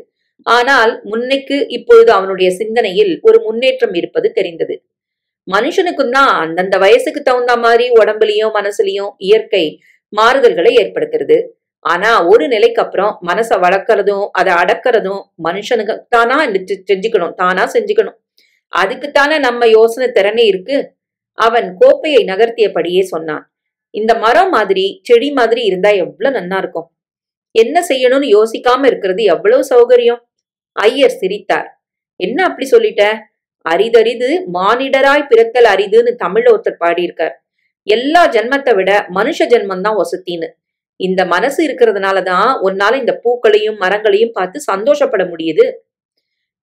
ஆனால் முன்னைக்கு இப்பொழுது அவனுடைய சிந்தனையில் ஒரு முன்னேற்றம் இருப்பது தெரிந்தது. மனுஷனுக்கும் தான் அந்தந்த வயசுக்கு தகுந்த மாதிரி உடம்புலயும் மனசுலயும் இயற்கை மாறுதல்களை ஏற்படுத்துறது. ஆனா ஒரு நிலைக்கு அப்புறம் மனசை வளர்க்கறதும் அதை அடக்கிறதும் மனுஷனுக்கு தானா செஞ்சுக்கணும், தானா செஞ்சுக்கணும். அதுக்குத்தானே நம்ம யோசனை திறனே இருக்கு. அவன் கோப்பையை நகர்த்தியபடியே சொன்னான். இந்த மரம் மாதிரி செடி மாதிரி இருந்தா எவ்வளவு நன்னா இருக்கும். என்ன செய்யணும்னு யோசிக்காம இருக்கிறது எவ்வளவு சௌகரியம். ஐயர் சிரித்தார். என்ன அப்படி சொல்லிட்ட? அரிதரிது மானிடராய் பிறத்தல் அரிதுன்னு தமிழ்ல ஒருத்தர் பாடியிருக்கார். எல்லா ஜென்மத்தை விட மனுஷ ஜென்மந்தான் வசத்தின்னு. இந்த மனசு இருக்கிறதுனாலதான் உன்னால இந்த பூக்களையும் மரங்களையும் பார்த்து சந்தோஷப்பட முடியுது.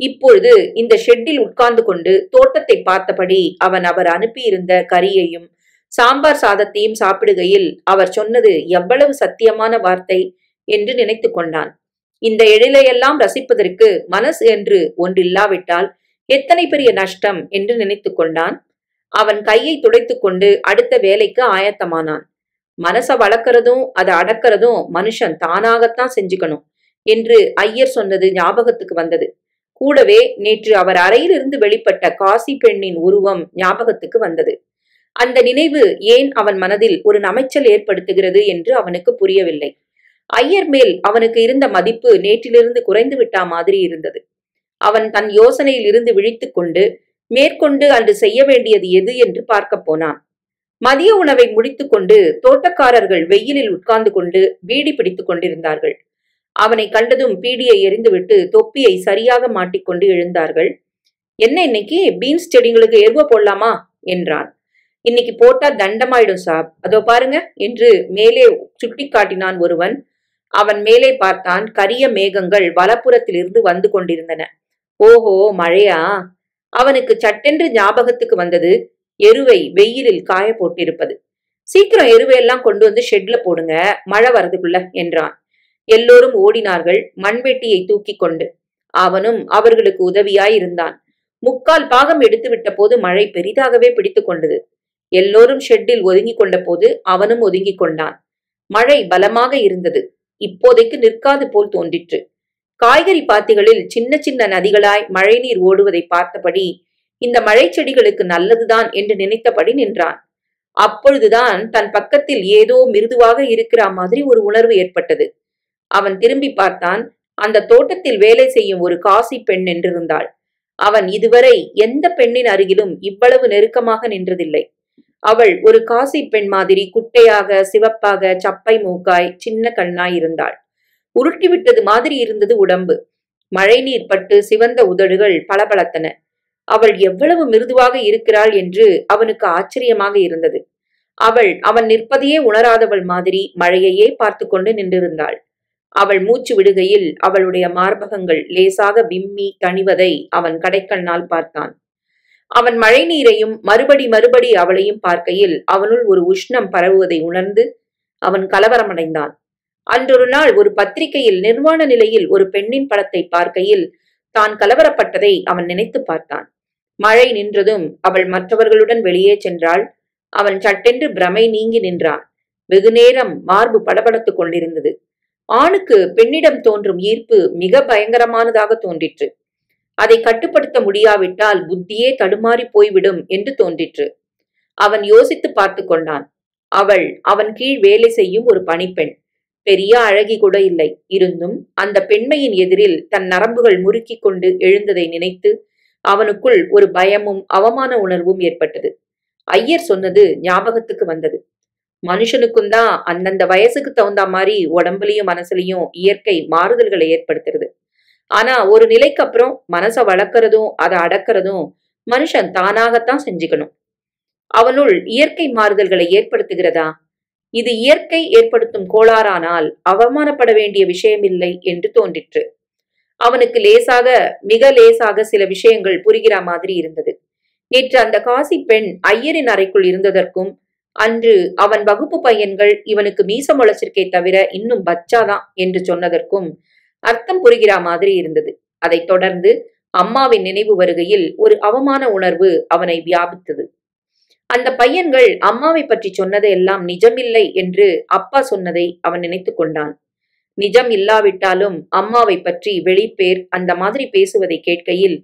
இப்பொழுது இந்த ஷெட்டில் உட்கார்ந்து கொண்டு தோட்டத்தை பார்த்தபடி அவர் அனுப்பியிருந்த கறியையும் சாம்பார் சாதத்தையும் சாப்பிடுகையில் அவர் சொன்னது எவ்வளவு சத்தியமான வார்த்தை என்று நினைத்து கொண்டான். இந்த எழிலையெல்லாம் ரசிப்பதற்கு மனசு என்று ஒன்றில்லாவிட்டால் எத்தனை பெரிய நஷ்டம் என்று நினைத்து கொண்டான். அவன் கையை துடைத்துக் கொண்டு அடுத்த வேலைக்கு ஆயத்தமானான். மனச வளர்க்கறதும் அதை அடக்கிறதும் மனுஷன் தானாகத்தான் செஞ்சுக்கணும் என்று ஐயர் சொன்னது ஞாபகத்துக்கு வந்தது. கூடவே நேற்று அவர் அறையிலிருந்து வெளிப்பட்ட காசி பெண்ணின் உருவம் ஞாபகத்துக்கு வந்தது. அந்த நினைவு ஏன் அவன் மனதில் ஒரு நமைச்சல் ஏற்படுத்துகிறது என்று அவனுக்கு புரியவில்லை. ஐயர் மேல் அவனுக்கு இருந்த மதிப்பு நேற்றிலிருந்து குறைந்து விட்டா மாதிரி இருந்தது. அவன் தன் யோசனையில் இருந்து விழித்துக் கொண்டு மேற்கொண்டு அன்று செய்ய வேண்டியது எது என்று பார்க்க போனான். மதிய உணவை முடித்துக் கொண்டு தோட்டக்காரர்கள் வெயிலில் உட்கார்ந்து கொண்டு பீடி பிடித்துக் கொண்டிருந்தார்கள். அவனை கண்டதும் பீடியை எறிந்துவிட்டு தொப்பியை சரியாக மாட்டிக்கொண்டு எழுந்தார்கள். என்ன இன்னைக்கு பீன்ஸ் செடிங்களுக்கு எருவ போடலாமா என்றான். இன்னைக்கு போட்டா தண்டமாயிடும் சாப், அதோ பாருங்க என்று மேலே சுட்டி காட்டினான் ஒருவன். அவன் மேலே பார்த்தான். கரிய மேகங்கள் வலப்புறத்திலிருந்து வந்து கொண்டிருந்தன. ஓஹோ, மழையா? அவனுக்கு சட்டென்று ஞாபகத்துக்கு வந்தது எருவை வெயிலில் காய போட்டிருப்பது. சீக்கிரம் எருவையெல்லாம் கொண்டு வந்து ஷெட்ல போடுங்க, மழை வரதுக்குள்ள என்றான். எல்லோரும் ஓடினார்கள் மண்வெட்டியை தூக்கி கொண்டு. அவனும் அவர்களுக்கு உதவியாய் இருந்தான். 3/4 பாகம் எடுத்து விட்ட போது மழை பெரிதாகவே பிடித்து கொண்டது. எல்லோரும் ஷெட்டில் ஒதுங்கி கொண்ட போது அவனும் ஒதுங்கி கொண்டான். மழை பலமாக இருந்தது. இப்போதைக்கு நிற்காது போல் தோன்றிற்று. காய்கறி பாத்திகளில் சின்ன சின்ன நதிகளாய் மழைநீர் ஓடுவதை பார்த்தபடி இந்த மழை செடிகளுக்கு நல்லதுதான் என்று நினைத்தபடி நின்றான். அப்பொழுதுதான் தன் பக்கத்தில் ஏதோ மிருதுவாக இருக்கிற மாதிரி ஒரு உணர்வு ஏற்பட்டது. அவன் திரும்பி பார்த்தான். அந்த தோட்டத்தில் வேலை செய்யும் ஒரு காசி பெண் நின்றிருந்தாள். அவன் இதுவரை எந்த பெண்ணின் அருகிலும் இவ்வளவு நெருக்கமாக நின்றதில்லை. அவள் ஒரு காசி பெண் மாதிரி குட்டையாக, சிவப்பாக, சப்பை மூக்காய், சின்ன கண்ணாய் இருந்தாள். உருட்டிவிட்டது மாதிரி இருந்தது உடம்பு. மழை நீர் பட்டு சிவந்த உதடுகள் பளபளத்தன. அவள் எவ்வளவு மிருதுவாக இருக்கிறாள் என்று அவனுக்கு ஆச்சரியமாக இருந்தது. அவன் நிற்பதையே உணராதவள் மாதிரி மழையையே பார்த்து கொண்டு நின்றிருந்தாள். அவள் மூச்சு விடுகையில் அவளுடைய மார்பகங்கள் லேசாக விம்மி தணிவதை அவன் கடைக்கண்ணால் பார்த்தான். அவன் மழை நீரையும் மறுபடி அவளையும் பார்க்கையில் அவனுள் ஒரு உஷ்ணம் பரவுவதை உணர்ந்து அவன் கலவரமடைந்தான். அன்றொரு நாள் ஒரு பத்திரிகையில் நிர்வாண நிலையில் ஒரு பெண்ணின் படத்தை பார்க்கையில் தான் கலவரப்பட்டதை அவன் நினைத்து பார்த்தான். மழை நின்றதும் அவள் மற்றவர்களுடன் வெளியே சென்றாள். அவன் சட்டென்று பிரமை நீங்கி நின்றான். வெகுநேரம் மார்பு படபடத்துக் கொண்டிருந்தது. ஆணுக்கு பெண்ணிடம் தோன்றும் ஈர்ப்பு மிக பயங்கரமானதாக தோன்றிற்று. அதை கட்டுப்படுத்த முடியாவிட்டால் புத்தியே தடுமாறி போய்விடும் என்று தோன்றிற்று. அவன் யோசித்து பார்த்து கொண்டான். அவன் கீழ் வேலை செய்யும் ஒரு பணிப்பெண். பெரிய அழகி கூட இல்லை. இருந்தும் அந்த பெண்மையின் எதிரில் தன் நரம்புகள் முறுக்கி கொண்டு எழுந்ததை நினைத்து அவனுக்குள் ஒரு பயமும் அவமான உணர்வும் ஏற்பட்டது. ஐயர் சொன்னது ஞாபகத்துக்கு வந்தது. மனுஷனுக்கும் தான் அந்தந்த வயசுக்கு தகுந்த மாதிரி உடம்புலயும் மனசுலயும் இயற்கை மாறுதல்களை ஏற்படுத்துறது. ஆனா ஒரு நிலைக்கு அப்புறம் மனச வளர்க்கறதும் அதை அடக்கிறதும் மனுஷன் தானாகத்தான் செஞ்சுக்கணும். அவனுள் இயற்கை மாறுதல்களை ஏற்படுத்துகிறதா? இது இயற்கை ஏற்படுத்தும் கோளாறானால் அவமானப்பட வேண்டிய விஷயமில்லை என்று தோன்றிற்று. அவனுக்கு மிக லேசாக சில விஷயங்கள் புரிகிற மாதிரி இருந்தது. நேற்று அந்த காசி பெண் ஐயரின் அறைக்குள் இருந்ததற்கும், அன்று அவன் வகுப்பு பையன்கள் இவனுக்கு மீச முளைச்சிருக்கே தவிர இன்னும் பச்சாதான் என்று சொன்னதற்கும் அர்த்தம் புரிகிற மாதிரி இருந்தது. அதைத் தொடர்ந்து அம்மாவின் நினைவு வருகையில் ஒரு அவமான உணர்வு அவனை வியாபித்தது. அந்த பையன்கள் அம்மாவை பற்றி சொன்னதை எல்லாம் நிஜமில்லை என்று அப்பா சொன்னதை அவன் நினைத்து கொண்டான். நிஜம் இல்லாவிட்டாலும் அம்மாவை பற்றி வெளிப்பேர் அந்த மாதிரி பேசுவதை கேட்கையில்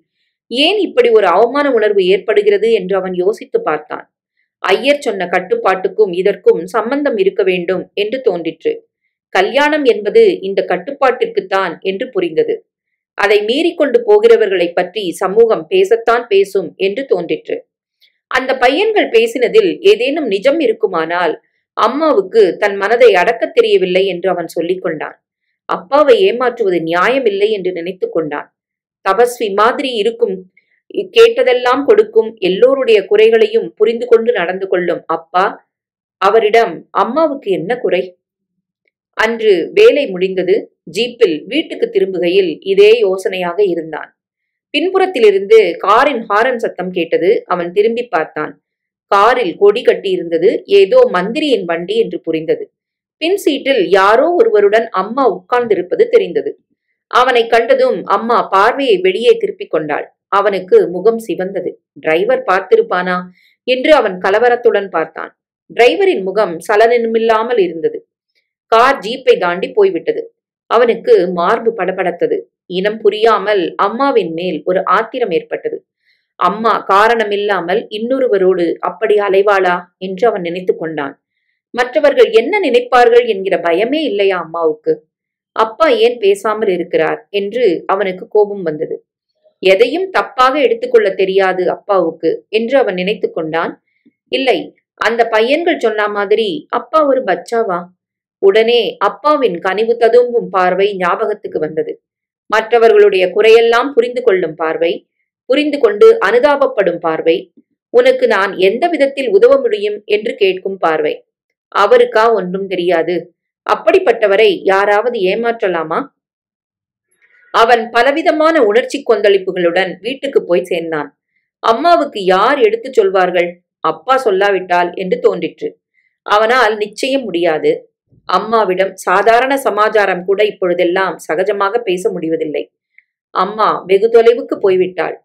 ஏன் இப்படி ஒரு அவமான உணர்வு ஏற்படுகிறது என்று அவன் யோசித்து பார்த்தான். ஐயர் சொன்ன கட்டுப்பாட்டுக்கும் இதற்கும் சம்பந்தம் இருக்க வேண்டும் என்று தோன்றிற்று. கல்யாணம் என்பது இந்த கட்டுப்பாட்டிற்குத்தான் என்று புரிந்தது. அதை மீறிக்கொண்டு போகிறவர்களை பற்றி சமூகம் பேசத்தான் பேசும் என்று தோன்றிற்று. அந்த பையன்கள் பேசினதில் ஏதேனும் நிஜம் இருக்குமானால் அம்மாவுக்கு தன் மனதை அடக்கத் தெரியவில்லை என்று அவன் சொல்லிக் கொண்டான். அப்பாவை ஏமாற்றுவது நியாயமில்லை என்று நினைத்து கொண்டான். தபஸ்வி மாதிரி இருக்கும், கேட்டதெல்லாம் கொடுக்கும், எல்லோருடைய குறைகளையும் புரிந்து கொண்டு நடந்து கொள்ளும் அப்பா, அவரிடம் அம்மாவுக்கு என்ன குறை? அன்று வேலை முடிந்தது. ஜீப்பில் வீட்டுக்கு திரும்புகையில் இதே யோசனையாக இருந்தான். பின்புறத்திலிருந்து காரின் ஹாரன் சத்தம் கேட்டது. அவன் திரும்பி பார்த்தான். காரில் கொடி கட்டி இருந்தது. ஏதோ மந்திரியின் வண்டி என்று புரிந்தது. பின் சீட்டில் யாரோ ஒருவருடன் அம்மா உட்கார்ந்திருப்பது தெரிந்தது. அவனை கண்டதும் அம்மா பார்வையை வெளியே திருப்பிக் கொண்டாள். அவனுக்கு முகம் சிவந்தது. டிரைவர் பார்த்திருப்பானா என்று அவன் கலவரத்துடன் பார்த்தான். டிரைவரின் முகம் சலனமில்லாமல் இருந்தது. கார் ஜீப்பை தாண்டி போய்விட்டது. அவனுக்கு மார்பு படபடத்தது. இனம் புரியாமல் அம்மாவின் மேல் ஒரு ஆத்திரம் ஏற்பட்டது. அம்மா காரணமில்லாமல் இன்னொருவரோடு அப்படி அலைவாளா என்று அவன் நினைத்து கொண்டான். மற்றவர்கள் என்ன நினைப்பார்கள் என்கிற பயமே இல்லையா அம்மாவுக்கு? அப்பா ஏன் பேசாமல் இருக்கிறார் என்று அவனுக்கு கோபம் வந்தது. எதையும் தப்பாக எடுத்துக்கொள்ள தெரியாது அப்பாவுக்கு என்று அவன் நினைத்து கொண்டான். இல்லை, அந்த பையன்கள் சொன்ன மாதிரி அப்பா ஒரு பச்சாவா? உடனே அப்பாவின் கனிவு ததும்பும் பார்வை ஞாபகத்துக்கு வந்தது. மற்றவர்களுடைய குறையெல்லாம் புரிந்து கொள்ளும் பார்வை, புரிந்து கொண்டு அனுதாபப்படும் பார்வை, உனக்கு நான் எந்த விதத்தில் உதவ முடியும் என்று கேட்கும் பார்வை. அவருக்கா ஒன்றும் தெரியாது? அப்படிப்பட்டவரை யாராவது ஏமாற்றலாமா? அவன் பலவிதமான உணர்ச்சி கொந்தளிப்புகளுடன் வீட்டுக்கு போய் சேர்ந்தான். அம்மாவுக்கு யார் எடுத்துச் சொல்வார்கள்? அப்பா சொல்லாவிட்டால் என்று தோன்றிற்று. அவனால் நிச்சயம் முடியாது. அம்மாவிடம் சாதாரண சமாச்சாரம் கூட இப்பொழுதெல்லாம் சகஜமாக பேச முடிவதில்லை. அம்மா வெகு தொலைவுக்கு போய்விட்டாள்.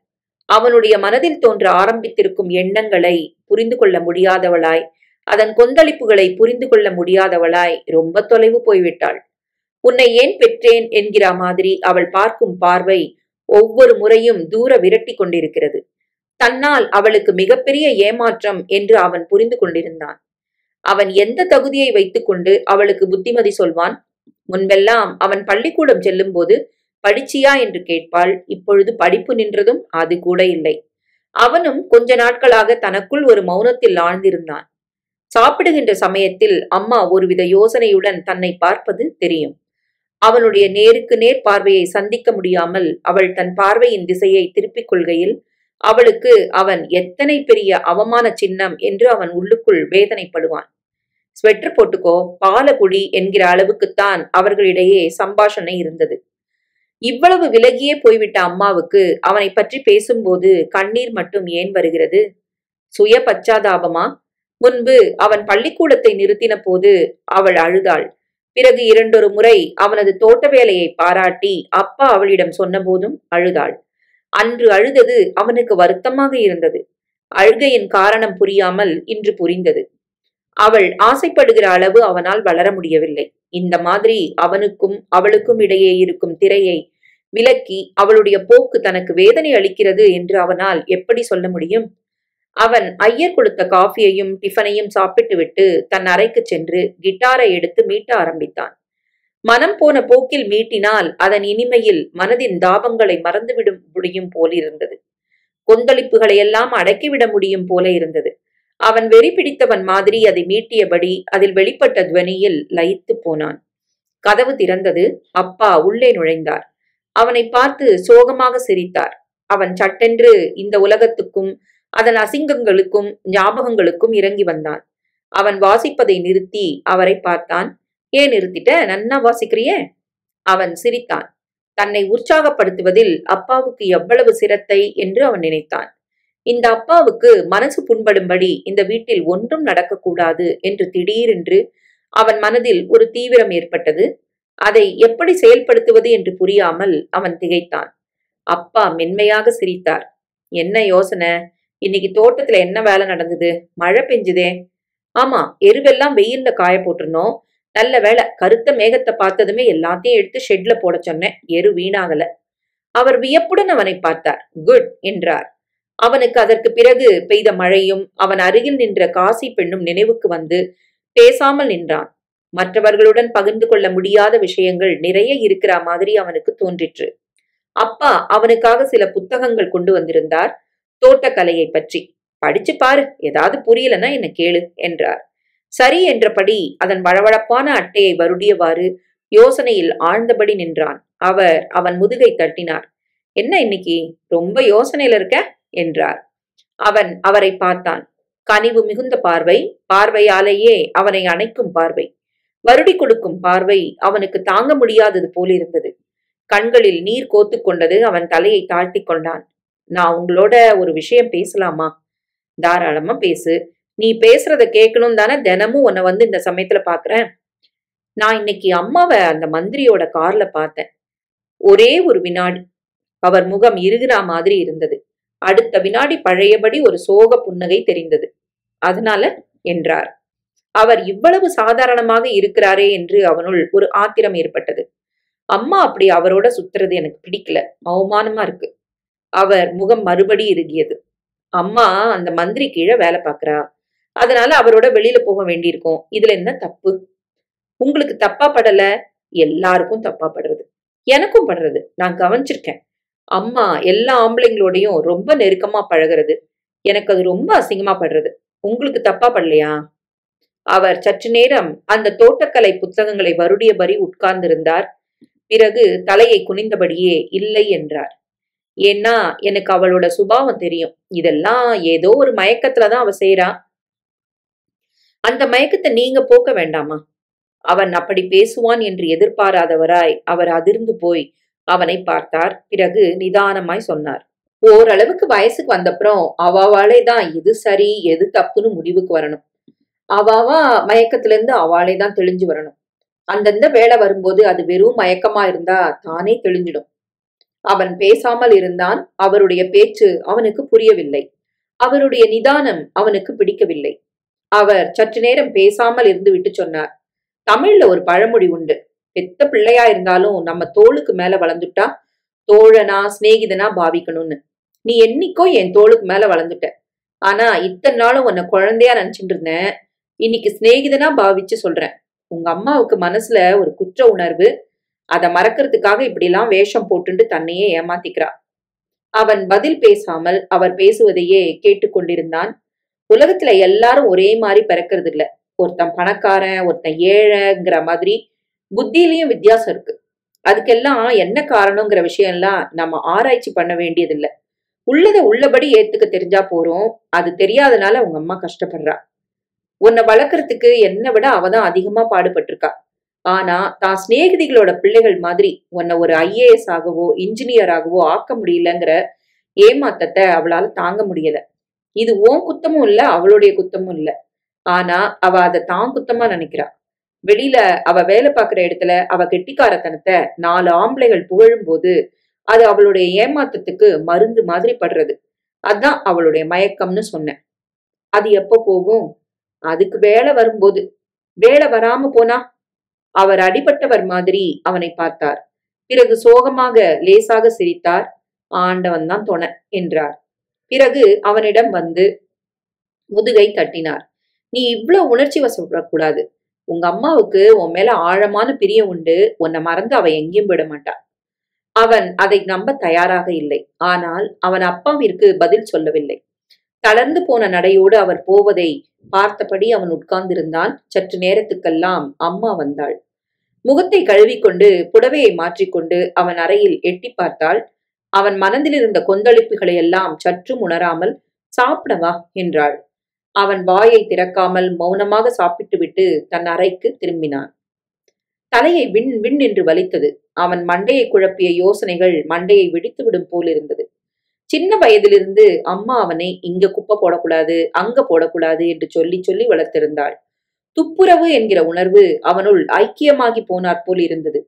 அவனுடைய மனதில் தோன்ற ஆரம்பித்திருக்கும் எண்ணங்களை புரிந்து கொள்ள முடியாதவளாய், அதன் கொந்தளிப்புகளை புரிந்து கொள்ள முடியாதவளாய் ரொம்ப தொலைவு போய்விட்டாள். உன்னை ஏன் பெற்றேன் என்கிற மாதிரி அவள் பார்க்கும் பார்வை ஒவ்வொரு முறையும் தூர விரட்டி கொண்டிருக்கிறது. தன்னால் அவளுக்கு மிகப்பெரிய ஏமாற்றம் என்று அவன் புரிந்து கொண்டிருந்தான். அவன் எந்த தகுதியை வைத்துக்கொண்டு அவளுக்கு புத்திமதி சொல்வான்? முன்பெல்லாம் அவன் பள்ளிக்கூடம் செல்லும் போது படிச்சியா என்று கேட்பாள். இப்பொழுது படிப்பு நின்றதும் அது கூட இல்லை. அவனும் கொஞ்ச நாட்களாக தனக்குள் ஒரு மௌனத்தில் ஆழ்ந்திருந்தான். சாப்பிடுகின்ற சமயத்தில் அம்மா ஒருவித யோசனையுடன் தன்னை பார்ப்பது தெரியும். அவனுடைய நேருக்கு நேர் பார்வையை சந்திக்க முடியாமல் அவள் தன் பார்வையின் திசையை திருப்பிக் கொள்கையில் அவளுக்கு அவன் எத்தனை பெரிய அவமான சின்னம் என்று அவன் உள்ளுக்குள் வேதனைப்படுவான். ஸ்வெட்டர் போட்டுக்கோ, பால குடி என்கிற அளவுக்குத்தான் அவர்களிடையே சம்பாஷணை இருந்தது. இவ்வளவு விலகியே போய்விட்ட அம்மாவுக்கு அவனை பற்றி பேசும்போது கண்ணீர் மட்டும் ஏன் வருகிறது? சுய பச்சாதாபமா? முன்பு அவன் பள்ளிக்கூடத்தை நிறுத்தின போது அவள் அழுதாள். பிறகு 2 முறை அவனது தோட்ட வேலையை பாராட்டி அப்பா அவளிடம் சொன்னபோதும் அழுதாள். அன்று அழுதது அவனுக்கு வருத்தமாக இருந்தது. அழுகையின் காரணம் புரியாமல் இன்று புரிந்தது. அவள் ஆசைப்படுகிற அளவு அவனால் வளர முடியவில்லை. இந்த மாதிரி அவனுக்கும் அவளுக்கும் இடையே இருக்கும் திரையை விலக்கி அவளுடைய போக்கு தனக்கு வேதனை அளிக்கிறது என்று அவனால் எப்படி சொல்ல முடியும்? அவன் ஐயர் கொடுத்த காஃபியையும் டிஃபனையும் சாப்பிட்டுவிட்டு தன் அறைக்கு சென்று கிட்டாரை எடுத்து மீட்ட ஆரம்பித்தான். மனம் போன போக்கில் மீட்டினால் அதன் இனிமையில் மனதின் தாபங்களை மறந்துவிட முடியும் போலிருந்தது. கொந்தளிப்புகளையெல்லாம் அடக்கிவிட முடியும் போல இருந்தது. அவன் வெறி பிடித்தவன் மாதிரி அதை மீட்டியபடி அதில் வெளிப்பட்ட துவனியில் லயித்து போனான். கதவு திறந்தது. அப்பா உள்ளே நுழைந்தார். அவனை பார்த்து சோகமாக சிரித்தார். அவன் சட்டென்று இந்த உலகத்துக்கும் அதன் அசிங்கங்களுக்கும் ஞாபகங்களுக்கும் இறங்கி வந்தான். அவன் வாசிப்பதை நிறுத்தி அவரை பார்த்தான். ஏன் நிறுத்திட்ட? நன்னா வாசிக்கிறியே? அவன் சிரித்தான். தன்னை உற்சாகப்படுத்துவதில் அப்பாவுக்கு எவ்வளவு சிரத்தை என்று அவன் நினைத்தான். இந்த அப்பாவுக்கு மனசு புண்படும்படி இந்த வீட்டில் ஒன்றும் நடக்கக்கூடாது என்று திடீரென்று அவன் மனதில் ஒரு தீவிரம் ஏற்பட்டது. அதை எப்படி செயல்படுத்துவது என்று புரியாமல் அவன் திகைத்தான். அப்பா மென்மையாக சிரித்தார். என்ன யோசனை? இன்னைக்கு தோட்டத்துல என்ன வேலை நடந்தது? மழை பெஞ்சுதே. ஆமா, எருவெல்லாம் வெயில்ல காய போட்டிருந்தோம். நல்ல வேலை, கருத்த மேகத்தை பார்த்ததுமே எல்லாத்தையும் எடுத்து ஷெட்ல போட சொன்னேன். எரு வீணாகல. அவர் வியப்புடன் அவனை பார்த்தார். குட் என்றார். அவனுக்கு அதற்கு பிறகு பெய்த மழையும் அவன் அருகில் நின்ற காசி பெண்ணும் நினைவுக்கு வந்து பேசாமல் நின்றான். மற்றவர்களுடன் பகிர்ந்து கொள்ள முடியாத விஷயங்கள் நிறைய இருக்கிற மாதிரி அவனுக்கு தோன்றிற்று. அப்பா அவனுக்காக சில புத்தகங்கள் கொண்டு வந்திருந்தார். தோட்டக்கலையை பற்றி. படிச்சு பாரு, ஏதாவது புரியலன்னா என்ன கேளு என்றார். சரி என்றபடி அதன் வழவழப்பான அட்டையை வருடியவாறு யோசனையில் ஆழ்ந்தபடி நின்றான். அவர் அவன் முதுகை தட்டினார். என்ன இன்னைக்கு ரொம்ப யோசனையில இருக்க என்றார். அவன் அவரை பார்த்தான். கனிவு மிகுந்த பார்வை, பார்வையாலேயே அவனை அணைக்கும் பார்வை, வருடி கொடுக்கும் பார்வை அவனுக்கு தாங்க முடியாதது போலிருந்தது. கண்களில் நீர் கோத்து கொண்டது. அவன் தலையை தாழ்த்தி கொண்டான். நான் உங்களோட ஒரு விஷயம் பேசலாமா? தாராளமா பேசு. நீ பேசுறத கேட்கணும் தானே தினமும் உன்னை வந்து இந்த சமயத்துல பாக்குறேன். நான் இன்னைக்கு அம்மாவை அந்த மந்திரியோட கார்ல பார்த்தேன். ஒரே ஒரு வினாடி அவர் முகம் இறுகிற மாதிரி இருந்தது. அடுத்த வினாடி பழையபடி ஒரு சோக புன்னகை தெரிந்தது. அதனால என்றார். அவர் இவ்வளவு சாதாரணமாக இருக்கிறாரே என்று அவனுள் ஒரு ஆத்திரம் ஏற்பட்டது. அம்மா அப்படி அவரோட சுத்துறது எனக்கு பிடிக்கல, அவமானமா இருக்கு. அவர் முகம் மறுபடி இறுகியது. அம்மா அந்த மந்திரி கீழே வேலை பார்க்கறா, அதனால அவரோட வெளியில போக வேண்டியிருக்கும். இதுல என்ன தப்பு? உங்களுக்கு தப்பா படல? எல்லாருக்கும் தப்பா படுறது, எனக்கும் படுறது. நான் கவனிச்சிருக்கேன். அம்மா எல்லா ஆம்பளைங்களோடையும் ரொம்ப நெருக்கமா பழகிறது. எனக்கு அது ரொம்ப அசிங்கமா படுறது. உங்களுக்கு தப்பா படலையா? அவர் சற்று நேரம் அந்த தோட்டக்கலை புத்தகங்களை வருடியபடி உட்கார்ந்திருந்தார். பிறகு தலையை குனிந்தபடியே இல்லை என்றார். ஏன்னா எனக்கு அவளோட சுபாவம் தெரியும். இதெல்லாம் ஏதோ ஒரு மயக்கத்துலதான் அவ செய்யறா. அந்த மயக்கத்தை நீங்க போக்க வேண்டாமா? அவன் அப்படி பேசுவான் என்று எதிர்பாராதவராய் அவர் அதிர்ந்து போய் அவனை பார்த்தார். பிறகு நிதானமாய் சொன்னார். ஓரளவுக்கு வயசுக்கு வந்தப்புறம் அவாவாலே தான் எது சரி எது தப்புன்னு முடிவுக்கு வரணும். அவாவா மயக்கத்துல இருந்து அவாளே தான் தெளிஞ்சு வரணும். அந்தந்த வேலை வரும்போது அது வெறும் மயக்கமா இருந்தா தானே தெளிஞ்சிடும். அவன் பேசாமல் இருந்தான். அவருடைய பேச்சு அவனுக்கு புரியவில்லை. அவருடைய நிதானம் அவனுக்கு பிடிக்கவில்லை. அவர் சற்று நேரம் பேசாமல் இருந்து விட்டு சொன்னார். தமிழ்ல ஒரு பழமொழி உண்டு. பெத்த பிள்ளையா இருந்தாலும் நம்ம தோளுக்கு மேல வளர்ந்துட்டா தோழனா சிநேகிதனா பாவிக்கணும்னு. நீ என்னைக்கோ என் தோளுக்கு மேல வளர்ந்துட்ட. ஆனா இத்தனை நாளும் உன்னை குழந்தையா நினைச்சிட்டு இருந்தேன். இன்னைக்கு சிநேகிதனா பாவிச்சு சொல்றேன். உங்க அம்மாவுக்கு மனசுல ஒரு குற்ற உணர்வு. அதை மறக்கிறதுக்காக இப்படிலாம் வேஷம் போட்டுண்டு தன்னையே ஏமாத்திக்கிறா. அவன் பதில் பேசாமல் அவர் பேசுவதையே கேட்டுக்கொண்டிருந்தான். உலகத்துல எல்லாரும் ஒரே மாதிரி பிறக்கிறது இல்ல. ஒருத்தன் பணக்காரன், ஒருத்தன் ஏழைங்கிற மாதிரி புத்தியிலையும் வித்தியாசம் இருக்கு. அதுக்கெல்லாம் என்ன காரணங்கிற விஷயம் எல்லாம் நம்ம ஆராய்ச்சி பண்ண வேண்டியதில்லை. உள்ளதை உள்ளபடி ஏத்துக்க தெரிஞ்சா போறோம். அது தெரியாதனால உங்க அம்மா கஷ்டப்படுறா. உன்னை வளர்க்கறதுக்கு என்னை விட அவதான் அதிகமா பாடுபட்டிருக்கா. ஆனா தான் சிநேகிதிகளோட பிள்ளைகள் மாதிரி உன்னை ஒரு IAS ஆகவோ இன்ஜினியர் ஆகவோ ஆக்க முடியலங்கிற ஏமாத்தத்தை அவளால தாங்க முடியல. இது உன் குத்தமும் இல்ல, அவளுடைய குத்தமும் இல்ல. ஆனா அவ அதை தான் குத்தமா நினைக்கிறா. வெளியில அவ வேலை பார்க்கிற இடத்துல அவ கெட்டிக்காரத்தனத்தை 4 ஆம்பளைகள் புகழும் போது அது அவளுடைய ஏமாத்தத்துக்கு மருந்து மாதிரி படுறது. அதான் அவளுடைய மயக்கம்னு சொன்னேன். அது எப்ப போகும்? அதுக்கு வேலை வரும்போது. வேலை வராம போனா? அவர் அடிபட்டவர் மாதிரி அவனை பார்த்தார். பிறகு சோகமாக லேசாக சிரித்தார். ஆண்டவன் தான் துணை என்றார். பிறகு அவனிடம் வந்து முதுகை தட்டினார். நீ இவ்வளவு உணர்ச்சி வசப்படக்கூடாது. உங்க அம்மாவுக்கு உன் மேல ஆழமான பிரியம் உண்டு. உன்னை மறந்து அவ எங்கேயும் விட மாட்டா. அவன் அதை நம்ப தயாராக இல்லை. ஆனால் அவன் அப்பாவிற்கு பதில் சொல்லவில்லை. தளர்ந்து போன நடையோடு அவர் போவதை பார்த்தபடி அவன் உட்கார்ந்திருந்தான். சற்று நேரத்துக்கெல்லாம் அம்மா வந்தாள். முகத்தை கழுவிக்கொண்டு புடவையை மாற்றிக்கொண்டு அவன் அறையில் எட்டி பார்த்தாள். அவன் மனதில் இருந்த கொந்தளிப்புகளை எல்லாம் சற்றும் உணராமல் சாப்பிடவா என்றாள். அவன் வாயை திறக்காமல் மௌனமாக சாப்பிட்டுவிட்டு தன் அறைக்கு திரும்பினான். தலையை விண் விண் என்று வலித்தது. அவன் மண்டையை குழப்பிய யோசனைகள் மண்டையை வெடித்துவிடும் போல் இருந்தது. சின்ன வயதிலிருந்து அம்மா அவனை இங்க குப்பை போடக்கூடாது, அங்க போடக்கூடாது என்று சொல்லி சொல்லி வளர்த்திருந்தாள். துப்புரவு என்கிற உணர்வு அவனுள் ஐக்கியமாகி போனாற் போல் இருந்தது.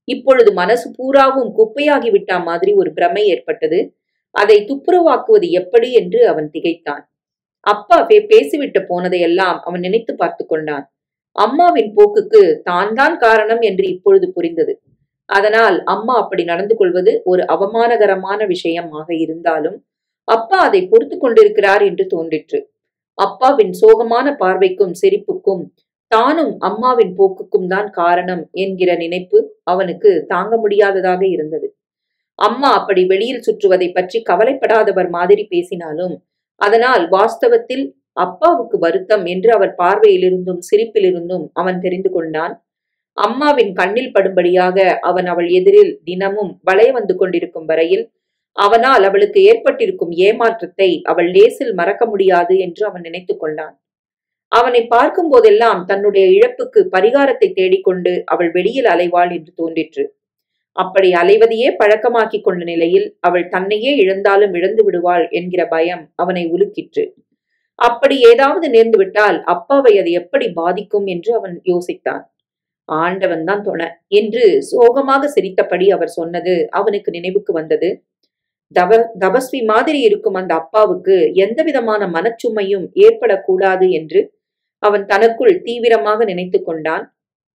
இப்பொழுது மனசு பூராவும் குப்பையாகி விட்டா மாதிரி ஒரு பிரமை ஏற்பட்டது. அதை துப்புரவாக்குவது எப்படி என்று அவன் திகைத்தான். அப்பா பேசிவிட்டு போனதையெல்லாம் அவன் நினைத்து பார்த்து கொண்டான். அம்மாவின் போக்குக்கு தான் தான் காரணம் என்று இப்பொழுது புரிந்தது. அதனால் அம்மா அப்படி நடந்து கொள்வது ஒரு அவமானகரமான விஷயமாக இருந்தாலும் அப்பா அதை பொறுத்து கொண்டிருக்கிறார் என்று தோன்றிற்று. அப்பாவின் சோகமான பார்வைக்கும் சிரிப்புக்கும் தானும் அம்மாவின் போக்குக்கும் தான் காரணம் என்கிற நினைப்பு அவனுக்கு தாங்க முடியாததாக இருந்தது. அம்மா அப்படி வெளியில் சுற்றுவதை பற்றி கவலைப்படாதவர் மாதிரி பேசினாலும் அதனால் வாஸ்தவத்தில் அப்பாவுக்கு வருத்தம் என்று அவர் பார்வையிலிருந்தும் சிரிப்பிலிருந்தும் அவன் தெரிந்து கொண்டான். அம்மாவின் கண்ணில் படும்படியாக அவன் அவள் எதிரில் தினமும் வளைய வந்து கொண்டிருக்கும் வரையில் அவனால் அவளுக்கு ஏற்பட்டிருக்கும் ஏமாற்றத்தை அவள் லேசில் மறக்க முடியாது என்று அவன் நினைத்து கொண்டான். அவனை பார்க்கும் போதெல்லாம் தன்னுடைய இழப்புக்கு பரிகாரத்தை தேடிக்கொண்டு அவள் வெளியில் அலைவாள் என்று தோன்றிற்று. அப்படி அலைவதையே பழக்கமாக்கி கொண்ட நிலையில் அவள் தன்னையே இழந்தாலும் இழந்து விடுவாள் என்கிற பயம் அவனை உலுக்கிற்று. அப்படி ஏதாவது நேர்ந்துவிட்டால் அப்பாவை அது எப்படி பாதிக்கும் என்று அவன் யோசித்தான். ஆண்டவன் தான் துணை என்று சோகமாக சிரித்தபடி அவர் சொன்னது அவனுக்கு நினைவுக்கு வந்தது. தபஸ்வி மாதிரி இருக்கும் அந்த அப்பாவுக்கு எந்த விதமான மனச்சுமையும் ஏற்படக்கூடாது என்று அவன் தனக்குள் தீவிரமாக நினைத்து கொண்டான்.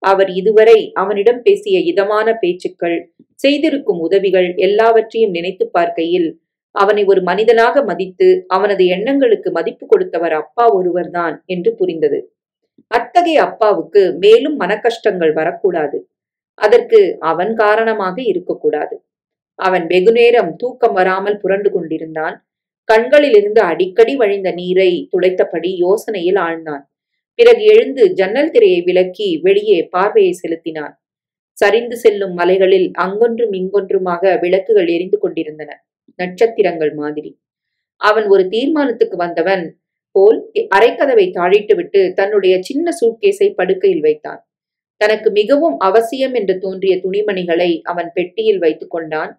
அவர் இதுவரை அவனிடம் பேசிய இதமான பேச்சுக்கள், செய்திருக்கும் உதவிகள் எல்லாவற்றையும் நினைத்து பார்க்கையில் அவனை ஒரு மனிதனாக மதித்து அவனது எண்ணங்களுக்கு மதிப்பு கொடுத்தவர் அப்பா ஒருவர்தான் என்று புரிந்தது. அத்தகைய அப்பாவுக்கு மேலும் மனக்கஷ்டங்கள் வரக்கூடாது. அதற்கு அவன் காரணமாக இருக்கக்கூடாது. அவன் வெகுநேரம் தூக்கம் வராமல் புரண்டு கொண்டிருந்தான். கண்களிலிருந்து அடிக்கடி வழிந்த நீரை துடைத்தபடி யோசனையில் ஆழ்ந்தான். பிறகு எழுந்து ஜன்னல் திரையை விலக்கி வெளியே பார்வையை செலுத்தினான். சரிந்து செல்லும் மலைகளில் அங்கொன்றும் இங்கொன்றுமாக விளக்குகள் எரிந்து கொண்டிருந்தன, நட்சத்திரங்கள் மாதிரி. அவன் ஒரு தீர்மானத்துக்கு வந்தவன் போல் அரைக்கதவை தாழிட்டுவிட்டு தன்னுடைய சின்ன சூட்கேஸை படுக்கையில் வைத்தான். தனக்கு மிகவும் அவசியம் என்று தோன்றிய துணிமணிகளை அவன் பெட்டியில் வைத்துக் கொண்டான்.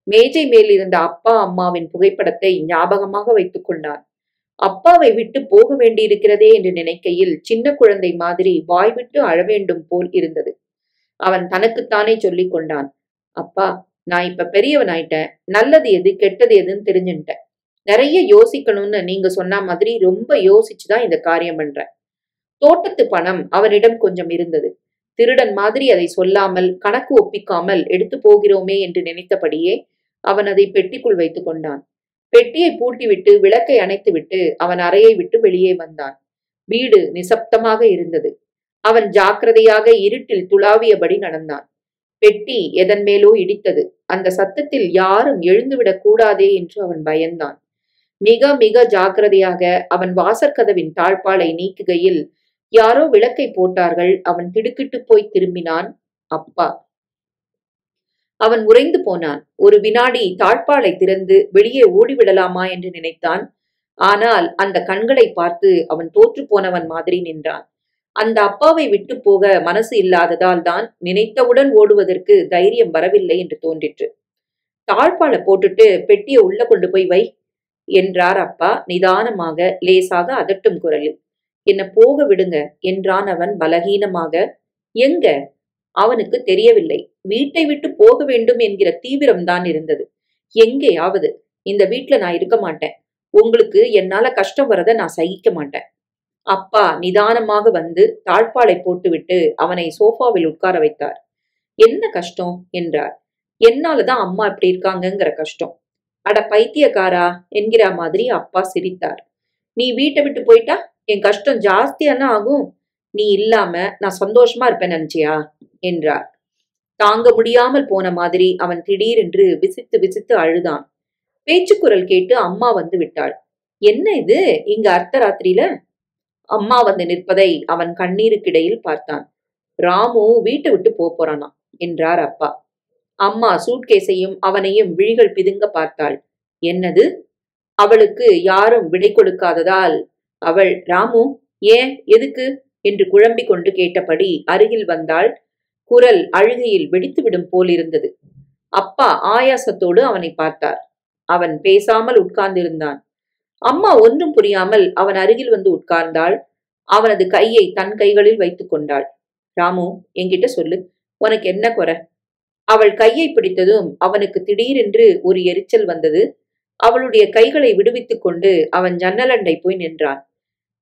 மேஜை மேல் இருந்த அப்பா அம்மாவின் புகைப்படத்தை ஞாபகமாக வைத்துக் கொண்டான். அப்பாவை விட்டு போக வேண்டியிருக்கிறதே என்று நினைக்கையில் சின்ன குழந்தை மாதிரி வாய்விட்டு அழ வேண்டும் போல் இருந்தது. அவன் தனக்குத்தானே சொல்லிக் கொண்டான், அப்பா, நான் இப்ப பெரியவன் ஆயிட்டேன். நல்லது எது கெட்டது எதுன்னு தெரிஞ்சுட்டேன். நிறைய யோசிக்கணும்னு நீங்க சொன்ன மாதிரி ரொம்ப யோசிச்சுதான் இந்த காரியம் பண்றேன். தோட்டத்து பணம் அவனிடம் கொஞ்சம் இருந்தது. திருடன் மாதிரி அதை சொல்லாமல் கணக்கு ஒப்பிக்காமல் எடுத்து போகிறோமே என்று நினைத்தபடியே அவன் அதை பெட்டிக்குள் வைத்துக் கொண்டான். பெட்டியை பூட்டிவிட்டு விளக்கை அணைத்துவிட்டு அவன் அறையை விட்டு வெளியே வந்தான். வீடு நிசப்தமாக இருந்தது. அவன் ஜாக்கிரதையாக இருட்டில் துளாவியபடி நடந்தான். பெட்டி எதன் மேலோ இடித்தது. அந்த சத்தத்தில் யாரும் எழுந்துவிடக் கூடாதே என்று அவன் பயந்தான். மிக மிக ஜாக்கிரதையாக அவன் வாசற்கதவின் தாழ்பாலை நீக்குகையில் யாரோ விளக்கை போட்டார்கள். அவன் திடுக்கிட்டு போய் திரும்பினான். அப்பா. அவன் உறைந்து போனான். ஒரு வினாடி தாழ்பாலை திறந்து வெளியே ஓடிவிடலாமா என்று நினைத்தான். ஆனால் அந்த கண்களை பார்த்து அவன் தோற்று போனவன் மாதிரி நின்றான். அந்த அப்பாவை விட்டு போக மனசு இல்லாததால் தான் நினைத்தவுடன் ஓடுவதற்கு தைரியம் வரவில்லை என்று தோன்றிற்று. தாழ்பாலை போட்டுட்டு பெட்டியை உள்ள கொண்டு போய் வை என்றார் அப்பா நிதானமாக, லேசாக அதட்டும் குரலில். என்ன போக விடுங்க என்றான் அவன் பலகீனமாக. எங்க? அவனுக்கு தெரியவில்லை. வீட்டை விட்டு போக வேண்டும் என்கிற தீவிரம்தான் இருந்தது. எங்கேயாவது. இந்த வீட்டுல நான் இருக்க மாட்டேன். உங்களுக்கு என்னால கஷ்டம் வரத நான் சகிக்க மாட்டேன். அப்பா நிதானமாக வந்து தாழ்பாலை போட்டுவிட்டு அவனை சோஃபாவில் உட்கார வைத்தார். என்ன கஷ்டம் என்றார். என்னாலதான் அம்மா இப்படி இருக்காங்கங்கிற கஷ்டம். அட பைத்தியக்காரா என்கிற மாதிரி அப்பா சிரித்தார். நீ வீட்டை விட்டு போயிட்டா என் கஷ்டம் ஜாஸ்தியான ஆகும். நீ இல்லாம நான் சந்தோஷமா இருப்பேன் நினைச்சியா என்றார். தாங்க முடியாமல் போன மாதிரி அவன் திடீரென்று விசித்து விசித்து அழுதான். பேச்சுக்குரல் கேட்டு அம்மா வந்து விட்டாள். என்ன இது இங்க அர்த்தராத்திரியில? அம்மா வந்து நிற்பதை அவன் கண்ணீருக்கிடையில் பார்த்தான். ராமு வீட்டை விட்டு போறானா என்றார் அப்பா. அம்மா சூட்கேஸையும் அவனையும் விழிகள் பிதுங்க பார்த்தாள். என்னது? அவளுக்கு யாரும் விடை கொடுக்காததால் அவள், ராமு ஏன் எதுக்கு என்று குழம்பிக் கொண்டு கேட்டபடி அருகில் வந்தாள். குரல் அழுகையில் வெடித்துவிடும் போல் இருந்தது. அப்பா ஆயாசத்தோடு அவனை பார்த்தார். அவன் பேசாமல் உட்கார்ந்திருந்தான். அம்மா ஒன்றும் புரியாமல் அவன் அருகில் வந்து உட்கார்ந்தாள். அவனது கையை தன் கைகளில் வைத்துக் கொண்டாள். ராமு, என்கிட்ட சொல்லு, உனக்கு என்ன குறை? அவள் கையை பிடித்ததும் அவனுக்கு திடீரென்று ஒரு எரிச்சல் வந்தது. அவளுடைய கைகளை விடுவித்துக் கொண்டு அவன் ஜன்னலண்டை போய் நின்றான்.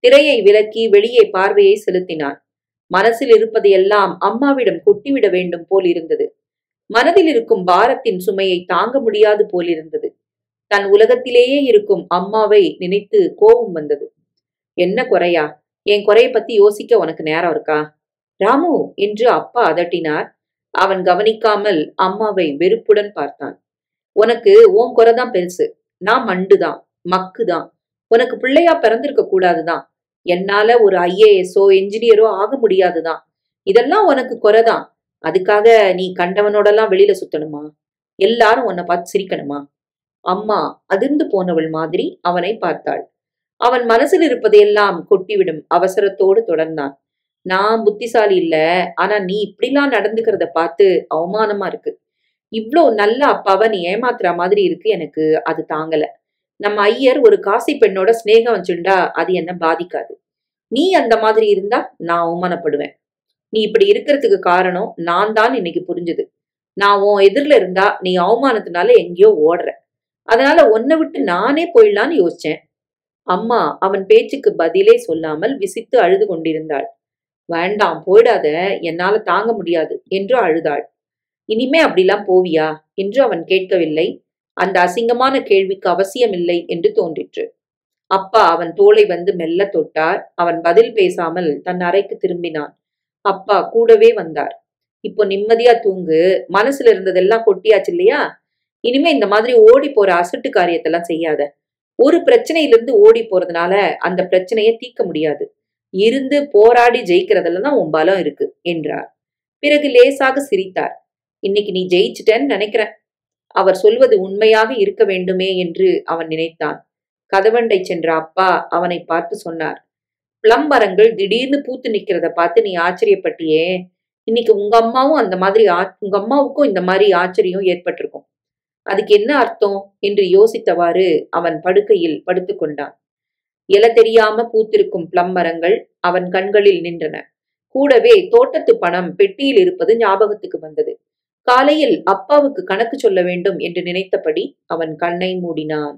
திரையை விலக்கி வெளியே பார்வையை செலுத்தினான். மனசில் இருப்பதையெல்லாம் அம்மாவிடம் கொட்டிவிட வேண்டும் போல் இருந்தது. மனதில் இருக்கும் பாரத்தின் சுமையை தாங்க முடியாது போலிருந்தது. தன் உலகத்திலேயே இருக்கும் அம்மாவை நினைத்து கோபம் வந்தது. என்ன குறையா? என் குறைய பத்தி யோசிக்க உனக்கு நேரம் இருக்கா? ராமு என்று அப்பா அதட்டினார். அவன் கவனிக்காமல் அம்மாவை வெறுப்புடன் பார்த்தான். உனக்கு உன் குறைதான் பெருசு. நான் மண்டுதான், மக்குதான். உனக்கு பிள்ளையா பிறந்திருக்க கூடாதுதான். என்னால ஒரு IASஓ என்ஜினியரோ ஆக முடியாதுதான். இதெல்லாம் உனக்கு குறைதான். அதுக்காக நீ கண்டவனோடெல்லாம் வெளியில சுத்தணுமா? எல்லாரும் உன்னை பார்த்து சிரிக்கணுமா? அம்மா அதிர்ந்து போனவள் மாதிரி அவனை பார்த்தாள். அவன் மனசில் இருப்பதையெல்லாம் கொட்டிவிடும் அவசரத்தோடு தொடர்ந்தான். நான் புத்திசாலி இல்ல, ஆனா நீ இப்படிலாம் நடந்துக்கிறத பார்த்து அவமானமா இருக்கு. இவ்ளோ நல்ல அப்பாவை நீ ஏமாத்துற மாதிரி இருக்கு. எனக்கு அது தாங்கல. நம்ம ஐயர் ஒரு காசி பெண்ணோட சிநேகம் வச்சுண்டா அது என்ன பாதிக்காது. நீ அந்த மாதிரி இருந்தா நான் அவமானப்படுவேன். நீ இப்படி இருக்கிறதுக்கு காரணம் நான் தான் இன்னைக்கு புரிஞ்சுது. நான் உன் எதிரில இருந்தா நீ அவமானத்தினால எங்கேயோ ஓடுற. அதனால உன்னை விட்டு நானே போயிடலான்னு யோசிச்சேன். அம்மா அவன் பேச்சுக்கு பதிலே சொல்லாமல் விசித்து அழுது கொண்டிருந்தாள். வேண்டாம் போயிடாத, என்னால தாங்க முடியாது என்று அழுதாள். இனிமே அப்படிலாம் போவியா என்று அவன் கேட்கவில்லை. அந்த அசிங்கமான கேள்விக்கு அவசியமில்லை என்று தோன்றிற்று. அப்பா அவன் தோளை வந்து மெல்ல தொட்டார். அவன் பதில் பேசாமல் தன் அறைக்கு திரும்பினான். அப்பா கூடவே வந்தார். இப்போ நிம்மதியா தூங்கு, மனசுல இருந்ததெல்லாம் கொட்டியாச்சு இல்லையா? இனிமே இந்த மாதிரி ஓடி போற அசட்டு காரியத்தெல்லாம் செய்யாத. ஒரு பிரச்சனையிலிருந்து ஓடி போறதுனால அந்த பிரச்சனையை தீர்க்க முடியாது. இருந்து போராடி ஜெயிக்கிறதுல தான் உன் பலம் இருக்கு என்றார். பிறகு லேசாக சிரித்தார். இன்னைக்கு நீ ஜெயிச்சிட்டேன்னு நினைக்கிறேன். அவர் சொல்வது உண்மையாக இருக்க வேண்டுமே என்று அவன் நினைத்தான். கதவண்டை சென்ற அப்பா அவனை பார்த்து சொன்னார். பிளம் மரங்கள் திடீர்னு பூத்து நிக்கிறத பார்த்து நீ ஆச்சரியப்பட்டியே. இன்னைக்கு உங்க அம்மாவுக்கும் இந்த மாதிரி ஆச்சரியம் ஏற்பட்டிருக்கும். அதுக்கு என்ன அர்த்தம் என்று யோசித்தவாறு அவன் படுக்கையில் படுத்துக்கொண்டான். இல தெரியாம பூத்திருக்கும் பிளம் மரங்கள் அவன் கண்களில் நின்றன. கூடவே தோட்டத்து பணம் பெட்டியில் இருப்பது ஞாபகத்துக்கு வந்தது. காலையில் அப்பாவுக்கு கணக்கு சொல்ல வேண்டும் என்று நினைத்தபடி அவன் கண்ணை மூடினான்.